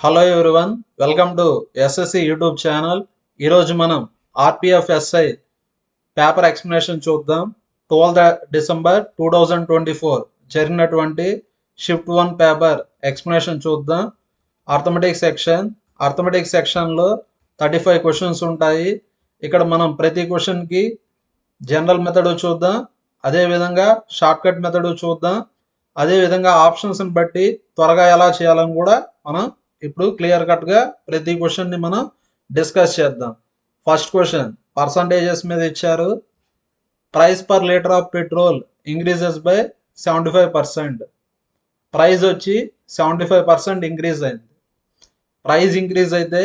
Hello everyone, welcome to SSC YouTube channel. ఈరోజు మనం RPF SI paper explanation చూద్దాం. 12 December 2024 జరిగినటువంటి షిఫ్ట్ 1 పేపర్ ఎక్స్ప్లెనేషన్ చూద్దాం. అర్థమెటిక్ సెక్షన్లో 35 క్వశ్చన్స్ ఉంటాయి. ఇక్కడ మనం ప్రతి క్వశ్చన్కి జనరల్ మెథడ్ చూద్దాం, అదేవిధంగా షార్ట్కట్ మెథడ్ చూద్దాం, అదేవిధంగా ఆప్షన్స్ని బట్టి త్వరగా ఎలా చేయాలని కూడా మనం ఇప్పుడు క్లియర్ కట్గా ప్రతి క్వశ్చన్ని మనం డిస్కస్ చేద్దాం. ఫస్ట్ క్వశ్చన్ పర్సంటేజెస్ మీద ఇచ్చారు. Price per litre of petrol increases by 75%. Price వచ్చి 75% ఇంక్రీజ్ అయింది. ప్రైస్ ఇంక్రీజ్ అయితే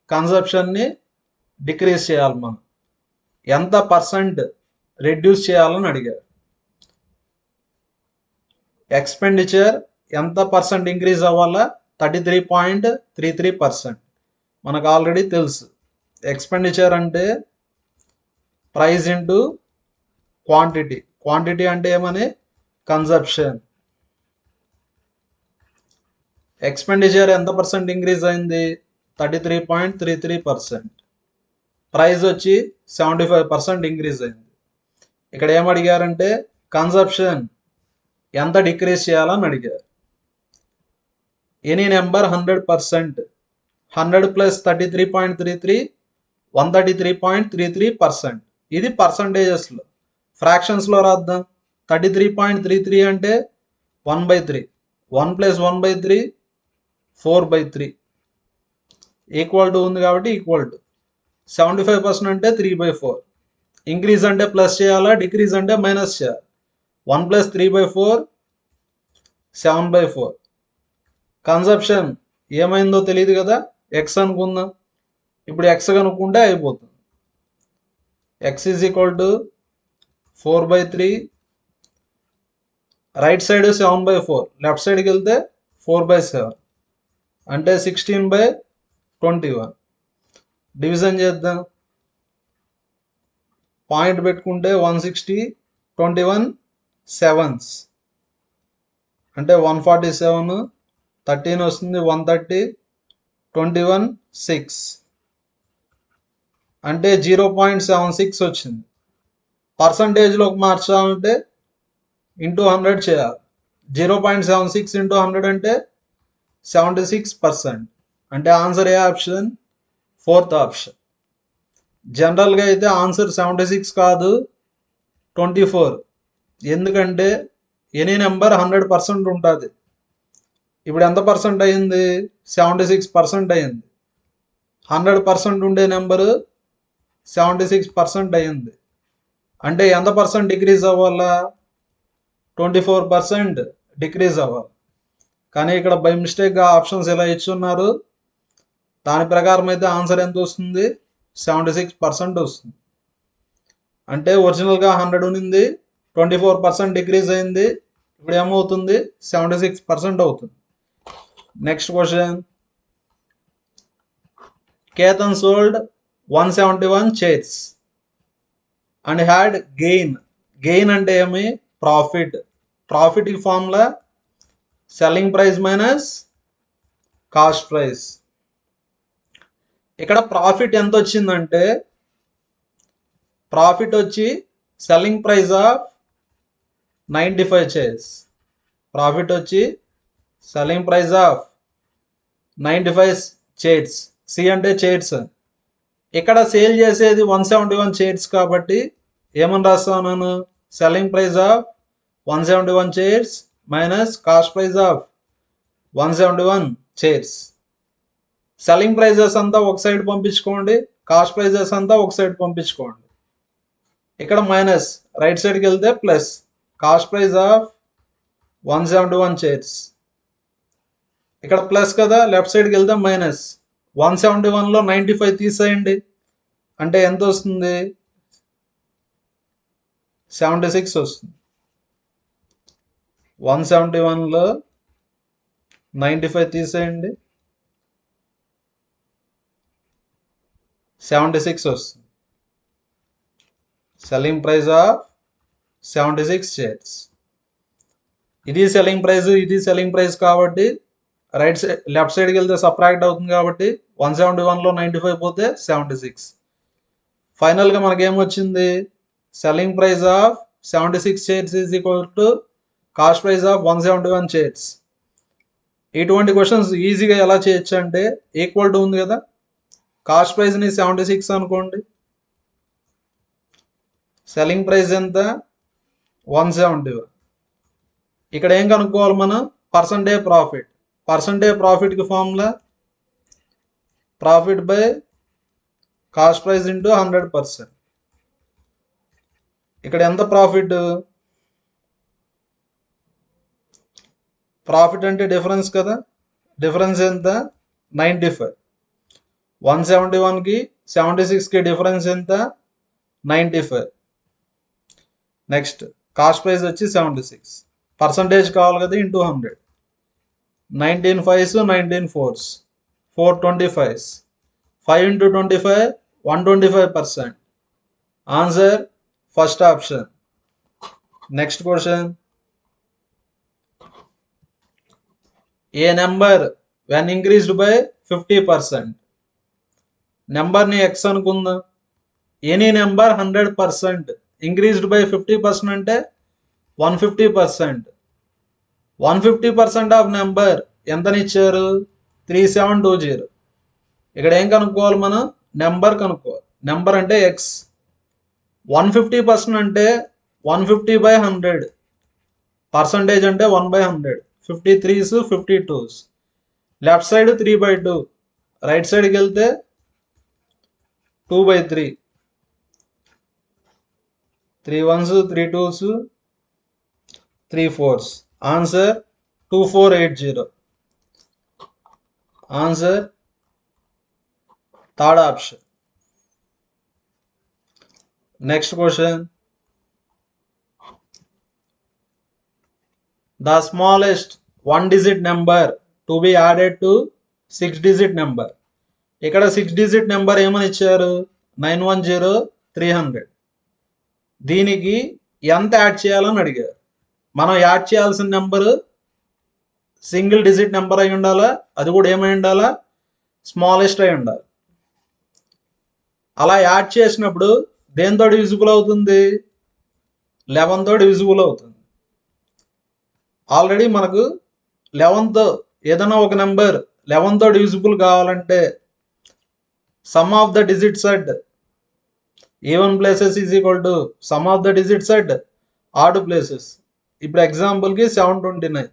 కన్సంప్షన్ని డిక్రీజ్ చేయాలి. మనం ఎంత పర్సెంట్ రెడ్యూస్ చేయాలని అడిగారు. ఎక్స్పెండిచర్ ఎంత పర్సెంట్ ఇంక్రీజ్ అవ్వాలా? 33.33%. మనకు ఆల్రెడీ తెలుసు. ఎక్స్పెండిచర్ అంటే ప్రైస్ ఇంటూ క్వాంటిటీ. క్వాంటిటీ అంటే ఏమని? కన్సంప్షన్. ఎక్స్పెండిచర్ ఎంత పర్సెంట్ ఇంక్రీజ్ అయింది? 33.33%. ప్రైస్ వచ్చి 75% ఇంక్రీజ్ అయింది. ఇక్కడ ఏమడిగారంటే కన్సంప్షన్ ఎంత డిక్రీజ్ చేయాలని అడిగారు. Any number 100%. 100 ప్లస్ 33.33 133.33%. ఇది పర్సంటేజెస్లో. ఫ్రాక్షన్స్లో రాద్దాం. 33.33 అంటే 1/3. 1 ప్లస్ 1/3 4/3 ఈక్వల్ టు ఉంది కాబట్టి ఈక్వల్ టు 75% అంటే 3/4. ఇంక్రీజ్ అంటే ప్లస్ చేయాలా, డిక్రీజ్ అంటే మైనస్ చేయాలి. 1 ప్లస్ 3/4 7/4. కన్సంప్షన్ ఏమైందో తెలియదు కదా, ఎక్స్ అనుకుందాం. ఇప్పుడు ఎక్స్ కనుక్కుంటే అయిపోతుంది. X is equal to 4/3. Right side 7/4, left సైడ్కి వెళ్తే 4/7 అంటే 16/21. డివిజన్ చేద్దాం. పాయింట్ పెట్టుకుంటే 160. 21 7s అంటే 147. 13 వస్తుంది 130. 21 6 అంటే 0.76 వచ్చింది. పర్సంటేజ్లోకి మార్చాలంటే ఇంటూ 100 చేయాలి. 0.76 ఇంటూ 100 అంటే 76%. అంటే ఆన్సర్ ఏ ఆప్షన్? Fourth option. జనరల్గా అయితే ఆన్సర్ 76 కాదు, 24. ఎందుకంటే ఎనీ నెంబర్ 100% ఉంటుంది. ఇప్పుడు ఎంత పర్సెంట్ అయింది? 76% అయింది. 100% ఉండే నెంబరు 76% అయింది. అంటే ఎంత పర్సెంట్ డిక్రీజ్ అవ్వాలా? 24% డిక్రీజ్ అవ్వాలి. కానీ ఇక్కడ బై మిస్టేక్గా ఆప్షన్స్ ఇలా ఇచ్చున్నారు. దాని ప్రకారం అయితే ఆన్సర్ ఎంత వస్తుంది? 76% వస్తుంది. అంటే ఒరిజినల్గా 100 ఉంది, 24% డిక్రీజ్ అయింది. ఇప్పుడు ఏమవుతుంది? 76% అవుతుంది. Next question. Ketan sold 171 chairs and had gain. Gain అంటే ఏమి? ప్రాఫిట్. ప్రాఫిట్కి formula selling price minus cost price. ఇక్కడ ప్రాఫిట్ ఎంత వచ్చిందంటే ప్రాఫిట్ వచ్చి selling price of 95 chairs. Profit వచ్చి selling price of 95 chairs. C అంటే చైర్స్. ఇక్కడ సేల్ చేసేది 171 చైర్స్ కాబట్టి ఏమని రాస్తాను? Selling price of 171 chairs minus cost price of 171 chairs. Selling prices అంతా ఒక సైడ్ పంపించుకోండి, కాస్ట్ ప్రైజెస్ అంతా ఒక సైడ్ పంపించుకోండి. ఇక్కడ మైనస్, రైట్ సైడ్కి వెళ్తే plus. Cost price of 171 chairs. ఇక్కడ ప్లస్ కదా, లెఫ్ట్ సైడ్కి వెళ్తే మైనస్. 171లో 95 తీసేయండి అంటే ఎంత వస్తుంది? 76 వస్తుంది. 171లో 95 తీసేయండి, 76 వస్తుంది. Selling price of 76 chairs. ఇది సెల్లింగ్ ప్రైస్, ఇది సెల్లింగ్ ప్రైస్ కాబట్టి రైట్ సైడ్ లెఫ్ట్ సైడ్కి వెళ్తే సబ్ట్రాక్ట్ అవుతుంది కాబట్టి 171లో 95 పోతే 76. ఫైనల్గా మనకేమొచ్చింది, selling price of 76 shares is equal to cost price of 171 shares. ఇటువంటి క్వశ్చన్స్ ఈజీగా ఎలా చేయొచ్చు అంటే ఈక్వల్ టు ఉంది కదా, కాస్ట్ ప్రైస్ని 76 అనుకోండి, సెల్లింగ్ ప్రైస్ ఎంత 171. ఇక్కడ ఏం కనుక్కోవాలి మనం, పర్సంటేజ్ ప్రాఫిట్. పర్సంటేజ్ ప్రాఫిట్కి formula profit by cost price into 100%. ఇక్కడ ఎంత ప్రాఫిట్, ప్రాఫిట్ అంటే డిఫరెన్స్ కదా, డిఫరెన్స్ ఎంత 95. 171కి 76కి డిఫరెన్స్ ఎంత 95. నెక్స్ట్ కాస్ట్ ప్రైస్ వచ్చి 76, పర్సంటేజ్ కావాలి కదా into 100. 19 5s 19 4s 425. 5 into 25 125%. Answer first option. Next question, A number when increased by 50%. నెంబర్ని ఎక్స్ అనుకుందాం, ఎనీ నెంబర్ 100% ఇంక్రీజ్డ్ బై 50% అంటే 150%. 150% ఆఫ్ నెంబర్ ఎంతనిచ్చారు 3720. ఇక్కడ ఏం కనుక్కోవాలి మనం, నెంబర్ కనుక్కోవాలి. నెంబర్ అంటే ఎక్స్, 150% అంటే 150/100, పర్సంటేజ్ అంటే 1/100. 53s 52s. Left side 3/2, right సైడ్కి వెళ్తే 2/3. 3 1s 3 2s 3 4s. Answer 2480. Answer third option. Next question, the smallest 1-digit number to be added to 6-digit number. ఇక్కడ 6-digit నెంబర్ ఏమని ఇచ్చారు 910300. దీనికి ఎంత యాడ్ చేయాలని అడిగారు. మనం యాడ్ చేయాల్సిన నెంబరు సింగిల్ డిజిట్ నెంబర్ అయి ఉండాలా, అది కూడా ఏమై ఉండాలా, స్మాలెస్ట్ అయి ఉండాలి. అలా యాడ్ చేసినప్పుడు దేంతో డివిజిబుల్ అవుతుంది, 11తో డివిజిబుల్ అవుతుంది. ఆల్రెడీ మనకు 11తో ఏదైనా ఒక నెంబర్ 11తో డివిజిబుల్ కావాలంటే some of the digits at even places is equal to some of the digits at odd places. ఇప్పుడు ఎగ్జాంపుల్కి 729,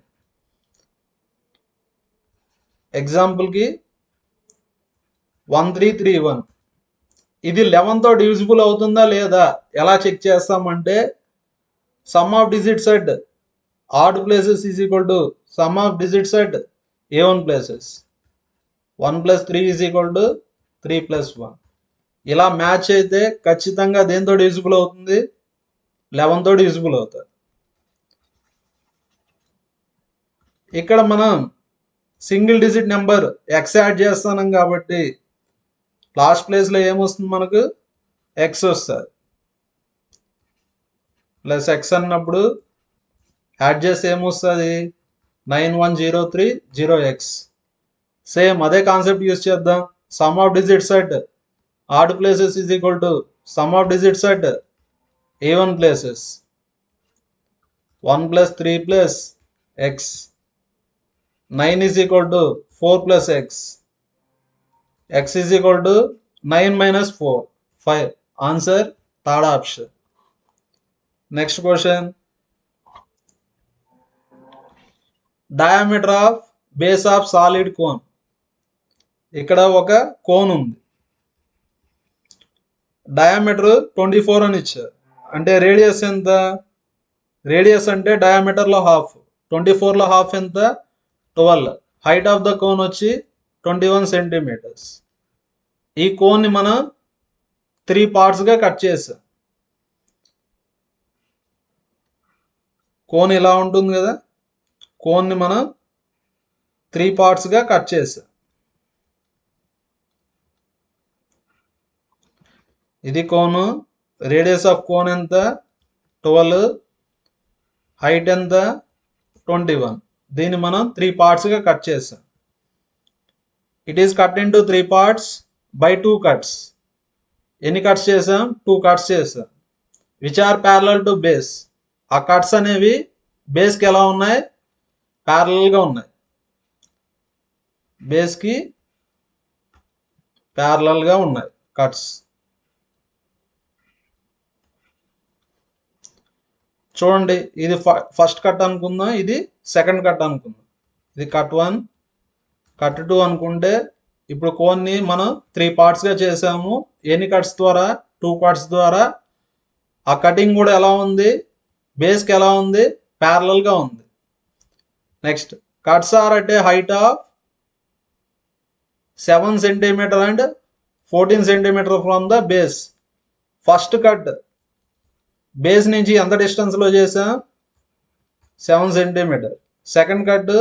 ఎగ్జాంపుల్కి 1331. ఇది 11తో డివిజిబుల్ అవుతుందా లేదా ఎలా చెక్ చేస్తామంటే some of digits at odd places is equal to sum of digits at even places. 1 plus 3 is equal to 3 plus 1. ఇలా match అయితే ఖచ్చితంగా దేంతో డివిజిబుల్ అవుతుంది, 11తో డివిజిబుల్ అవుతుంది. ఇక్కడ మనం single digit number X add చేస్తున్నాం కాబట్టి లాస్ట్ ప్లేస్లో ఏమొస్తుంది మనకు ఎక్స్ వస్తుంది. ప్లస్ ఎక్స్ అన్నప్పుడు యాడ్ చేస్తే ఏమొస్తుంది 91030x. సేమ్ అదే కాన్సెప్ట్ యూజ్ చేద్దాం. Some of digits at odd places is equal to some of digits at even places. 1 plus 3 plus x. 9 is equal to 4 plus x. x is equal to 9 minus 4, 5. Answer third option. Next question, diameter of base of solid cone. ఇక్కడ ఒక cone ఉంది, diameter 24 అని ఇచ్చారు. అంటే radius ఎంత, radius అంటే డయామీటర్లో half, 24లో half ఎంత 12. Height of the cone వచ్చి 21 సెంటీమీటర్స్. ఈ కోన్ని మనం 3 పార్ట్స్గా కట్ చేసాం. కోన్ ఇలా ఉంటుంది కదా, కోన్ని మనం 3 పార్ట్స్గా కట్ చేసాం. ఇది కోను, రేడియస్ ఆఫ్ కోన్ ఎంత 12, హైట్ ఎంత 21. దీన్ని మనం 3 పార్ట్స్గా కట్ చేసాం. It is cut into 3 parts by 2 cuts. ఎన్ని కట్స్ చేసాం? 2 cuts చేసాం. Which are parallel to base. ఆ కట్స్ అనేవి బేస్కి ఎలా ఉన్నాయి? ప్యారలల్గా ఉన్నాయి. బేస్కి ప్యారలల్గా ఉన్నాయి కట్స్. చూడండి, ఇది ఫస్ట్ కట్ అనుకుందాం, ఇది సెకండ్ కట్ అనుకుందాం. ఇది కట్ 1, కట్ 2 అనుకుంటే ఇప్పుడు కోన్ని మనం 3 పార్ట్స్గా చేసాము. ఎన్ని కట్స్ ద్వారా? 2 కట్స్ ద్వారా. ఆ కటింగ్ కూడా ఎలా ఉంది? బేస్కి ఎలా ఉంది? ప్యారలల్గా ఉంది. Next, cuts are at a height of 7 cm and 14 cm from the base. First cut base నుంచి ఎంత డిస్టెన్స్లో చేసాం? 7 cm. Second cut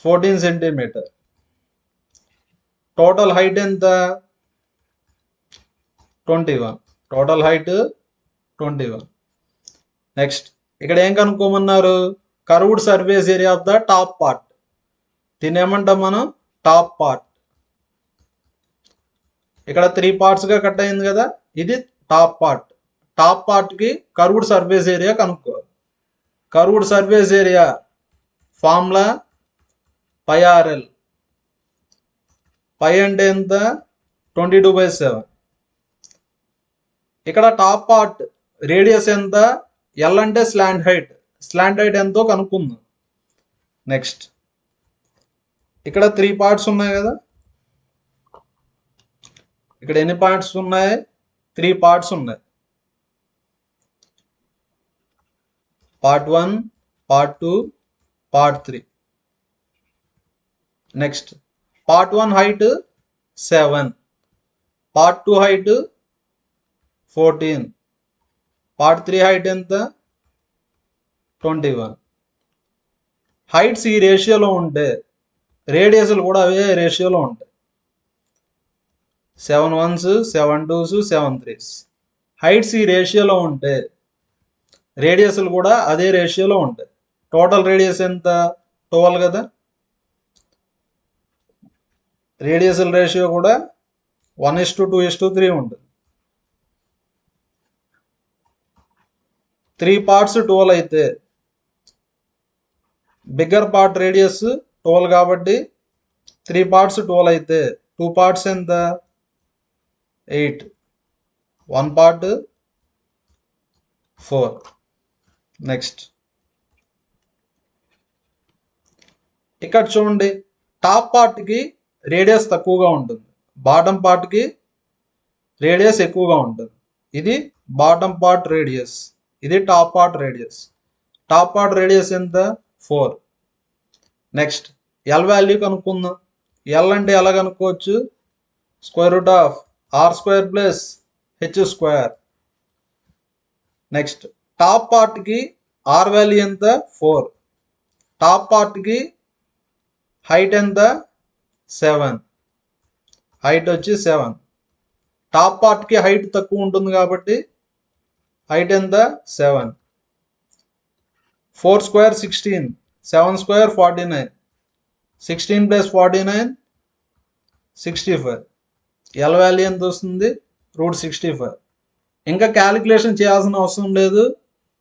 14 cm. Total height ఎంత? 21. Total height 21. నెక్స్ట్, ఇక్కడ ఏం కనుక్కోమన్నారు? Curved surface area of the top part. దీన్ని ఏమంటాం మనం? Top part. ఇక్కడ 3 పార్ట్స్గా కట్ అయింది కదా, ఇది టాప్ పార్ట్. టాప్ పార్ట్కి కర్వ్డ్ సర్ఫేస్ ఏరియా కనుక్కోవాలి. Curved surface area formula πRL. పై అంటే ఎంత? 22/7. ఇక్కడ టాప్ పార్ట్ రేడియస్ ఎంత? ఎల్ అంటే స్లాంట్ హైట్. స్లాంట్ హైట్ ఎంతో కనుక్కుందాం. నెక్స్ట్, ఇక్కడ 3 పార్ట్స్ ఉన్నాయి కదా, ఇక్కడ ఎన్ని పార్ట్స్ ఉన్నాయి? 3 పార్ట్స్ ఉన్నాయి. Part 1, part 2, part 3. Next, part 1 height 7, part 2 height 14, part 3 height ఎంత? 21. హైట్స్ ఈ రేషియోలో ఉంటే రేడియస్లు కూడా అవే రేషియోలో ఉంటాయి. 7 1s, 7 2s, 7 3s. హైట్స్ ఈ రేషియోలో ఉంటే రేడియస్లు కూడా అదే రేషియోలో ఉంటాయి. టోటల్ రేడియస్ ఎంత? 12 కదా. రేడియస్ల రేషియో కూడా 1:2:3 ఉంటుంది. 3 పార్ట్స్ 12 అయితే బిగ్గర్ పార్ట్ రేడియస్ 12 కాబట్టి 3 పార్ట్స్ 12 అయితే 2 పార్ట్స్ ఎంత? 8. 1 పార్ట్ 4. నెక్స్ట్, ఇక్కడ చూడండి, టాప్ పార్ట్కి రేడియస్ తక్కువగా ఉంటుంది, బాటమ్ పార్ట్కి రేడియస్ ఎక్కువగా ఉంటుంది. ఇది బాటమ్ పార్ట్ రేడియస్, ఇది top part radius. Top part radius ఎంత? 4. నెక్స్ట్, ఎల్ వాల్యూ కనుక్కుందాం. ఎల్ అంటే ఎలా కనుక్కోవచ్చు? √r² + h². నెక్స్ట్, టాప్ పార్ట్కి ఆర్ వాల్యూ ఎంత? 4. టాప్ పార్ట్కి హైట్ ఎంత? 7. హైట్ వచ్చి 7. టాప్ పార్ట్కి హైట్ తక్కువ ఉంటుంది కాబట్టి హైట్ ఎంత? 7. 4² 16, 7² 49, 16 + 49 65. ఎల్ వాల్యూ ఎంత వస్తుంది? √65. ఇంకా క్యాలిక్యులేషన్ చేయాల్సిన అవసరం లేదు.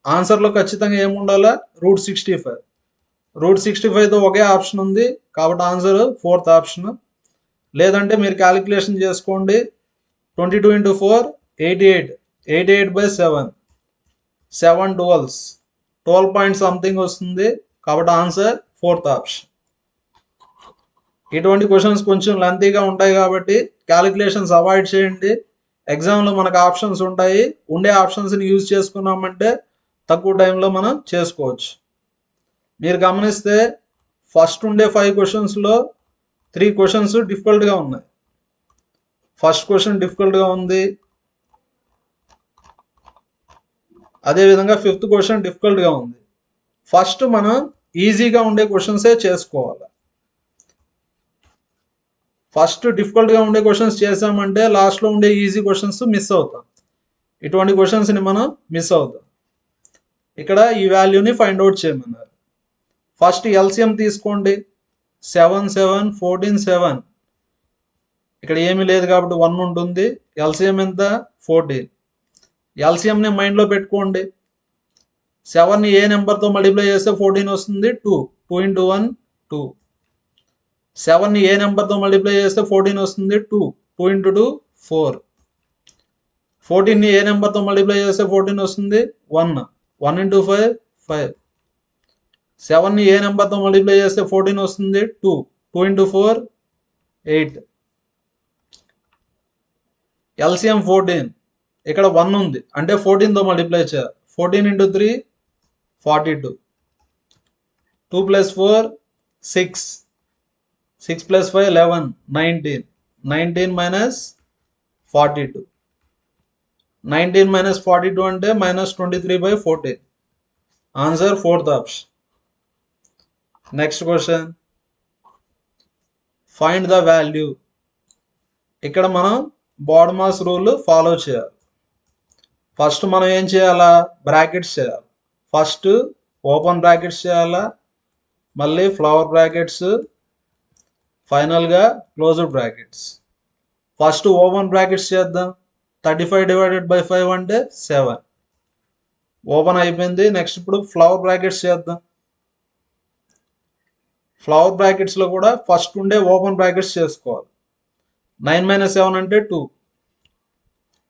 ఆన్సర్లో ఖచ్చితంగా ఏముండాలా? √65. √65తో ఒకే ఆప్షన్ ఉంది కాబట్టి ఆన్సర్ 4th ఆప్షన్. లేదంటే మీరు క్యాలిక్యులేషన్ చేసుకోండి. 22 × 4 88, 88/7, 7 12s, 12 పాయింట్ సంథింగ్ వస్తుంది కాబట్టి ఆన్సర్ 4th ఆప్షన్. ఇటువంటి క్వశ్చన్స్ కొంచెం లెంతీగా ఉంటాయి కాబట్టి క్యాలిక్యులేషన్స్ అవాయిడ్ చేయండి. ఎగ్జామ్లో మనకు ఆప్షన్స్ ఉంటాయి, ఉండే ఆప్షన్స్ని యూజ్ చేసుకున్నామంటే తక్కువ టైంలో మనం చేసుకోవచ్చు. మీరు గమనిస్తే ఫస్ట్ ఉండే 5 క్వశ్చన్స్లో 3 క్వశ్చన్స్ డిఫికల్ట్గా ఉన్నాయి. ఫస్ట్ క్వశ్చన్ డిఫికల్ట్గా ఉంది, అదేవిధంగా 5th క్వశ్చన్ డిఫికల్ట్గా ఉంది. ఫస్ట్ మనం ఈజీగా ఉండే క్వశ్చన్సే చేసుకోవాలి. ఫస్ట్ డిఫికల్ట్గా ఉండే క్వశ్చన్స్ చేసామంటే లాస్ట్లో ఉండే ఈజీ క్వశ్చన్స్ మిస్ అవుతాం. ఇటువంటి క్వశ్చన్స్ని మనం మిస్ అవుతాం. ఇక్కడ ఈ వాల్యూని ఫైండ్ అవుట్ చేయమన్నారు. ఫస్ట్ ఎల్సిఎం తీసుకోండి. 7 7 14 7. ఇక్కడ ఏమీ లేదు కాబట్టి 1 ఉంటుంది. ఎల్సిఎం ఎంత? 14. ఎల్సిఎంని మైండ్లో పెట్టుకోండి. 7ని ఏ నెంబర్తో మల్టిప్లై చేస్తే 14 వస్తుంది? 2. 2 into 1 2. 7ని ఏ నెంబర్తో మల్టిప్లై చేస్తే 14 వస్తుంది? 2. 2 into 2 4. 14ని ఏ నెంబర్తో మల్టిప్లై చేస్తే 14 వస్తుంది? 1. 1 into 5 5. 7ని ఏ నెంబర్తో మల్టిప్లై చేస్తే 14 వస్తుంది? 2. 2 into 4 8. ఎల్సిఎం 14. ఇక్కడ 1 ఉంది అంటే 14తో మల్టిప్లై చేయాలి. 14 into 3 42. 2 plus 4 6. 6 plus 5 11 19. 19 minus 42. 19 minus 42 అంటే minus 23/14. Answer 4th option. Next question, find the value. ఇక్కడ మనం బాడమాస్ రూల్ ఫాలో చేయాలి. ఫస్ట్ మనం ఏం చేయాలా? బ్రాకెట్స్ చేయాలి. ఫస్ట్ ఓపెన్ బ్రాకెట్స్ చేయాలా, మళ్ళీ ఫ్లవర్ బ్రాకెట్స్, ఫైనల్గా closed brackets. First open brackets చేద్దాం. 35 divided by 5 అంటే 7. ఓపెన్ అయిపోయింది. నెక్స్ట్ ఇప్పుడు ఫ్లవర్ బ్రాకెట్స్ చేద్దాం. ఫ్లవర్ బ్రాకెట్స్లో కూడా ఫస్ట్ ఉండే ఓపెన్ బ్రాకెట్స్ చేసుకోవాలి. 9 minus 7 అంటే 2.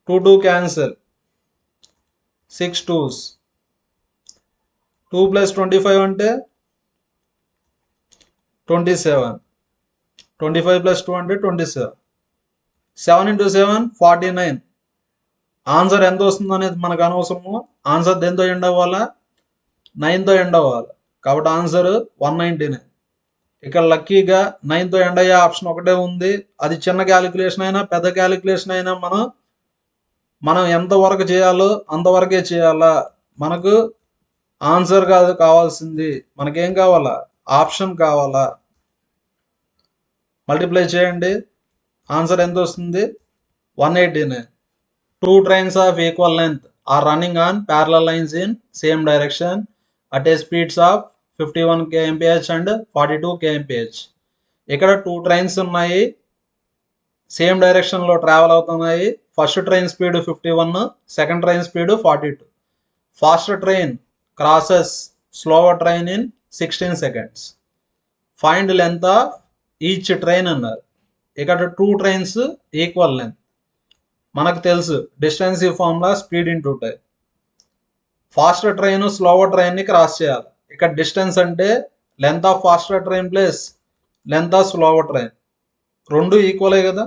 2 2 క్యాన్సల్. 6 2s. 2 plus 25 అంటే 27. 25 plus 2 అంటే 27. 7 into 7 49. ఆన్సర్ ఎంత వస్తుంది అనేది మనకు అనవసరము. ఆన్సర్ దేంతో ఎండ్ అవ్వాలా? 9తో ఎండ్ అవ్వాలి. కాబట్టి ఆన్సర్ 199. ఇక్కడ లక్కీగా 9తో ఎండ్ అయ్యే ఆప్షన్ ఒకటే ఉంది. అది చిన్న క్యాలిక్యులేషన్ అయినా పెద్ద క్యాలిక్యులేషన్ అయినా మనం ఎంతవరకు చేయాలో అంతవరకే చేయాలా. మనకు ఆన్సర్ కాదు కావాల్సింది, మనకేం కావాలా? ఆప్షన్ కావాలా. మల్టిప్లై చేయండి. ఆన్సర్ ఎంత వస్తుంది? 189. 2 trains of equal length are running on parallel lines in same direction at a speeds of 51 kmph and 42 kmph. ఇక్కడ 2 trains ఉన్నాయి, సేమ్ డైరెక్షన్లో ట్రావెల్ అవుతున్నాయి. First train speed 51, second train speed 42. Fast train crosses slower train in 16 seconds. Find length of each train అన్నారు. ఇక్కడ 2 trains equal length. మనకు తెలుసు distance formula speed into time. Fast train slower ట్రైన్ని cross చేయాలి. ఇక్కడ distance అంటే length of faster train plus length of slower train, రెండు ఈక్వలే కదా.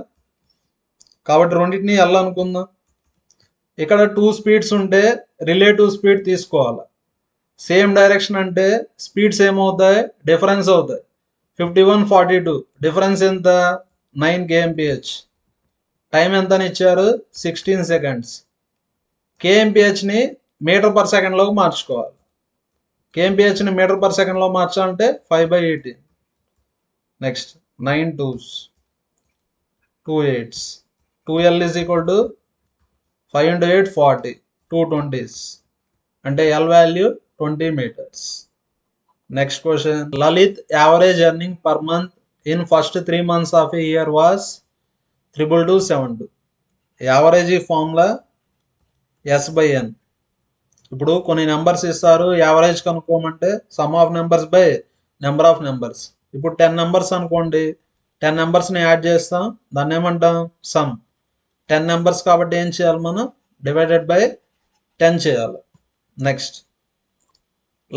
కాబట్టి రెండింటిని వెళ్ళాలనుకుందాం. ఇక్కడ 2 స్పీడ్స్ ఉంటే రిలేటివ్ స్పీడ్ తీసుకోవాలి. సేమ్ డైరెక్షన్ అంటే స్పీడ్స్ ఏమవుతాయి? డిఫరెన్స్ అవుతాయి. 51 42 డిఫరెన్స్ ఎంత? 9 kmph. టైం ఎంత అని ఇచ్చారు? 16 seconds. కేఎంపిహెచ్ని మీటర్ పర్ సెకండ్లోకి మార్చుకోవాలి. కేఎంపిహెచ్ని మీటర్ పర్ సెకండ్లో మార్చాలంటే 5/18. Next 9 2s, 2 8s. 2L is equal to 5 into 8 40. 2 20s అంటే L value 20 meters. Next question, Lalit average earning per month in first 3 months of a year was 22272. Average formula S/N. ఇప్పుడు కొన్ని numbers ఇస్తారు, average కనుక్కోమంటే sum of numbers by number of numbers. ఇప్పుడు 10 numbers అనుకోండి, 10 నెంబర్స్ని add చేస్తాం, దాన్ని ఏమంటాం? సమ్. 10 నెంబర్స్ కాబట్టి ఏం చేయాలి మనం? డివైడెడ్ బై 10 చేయాలి. Next,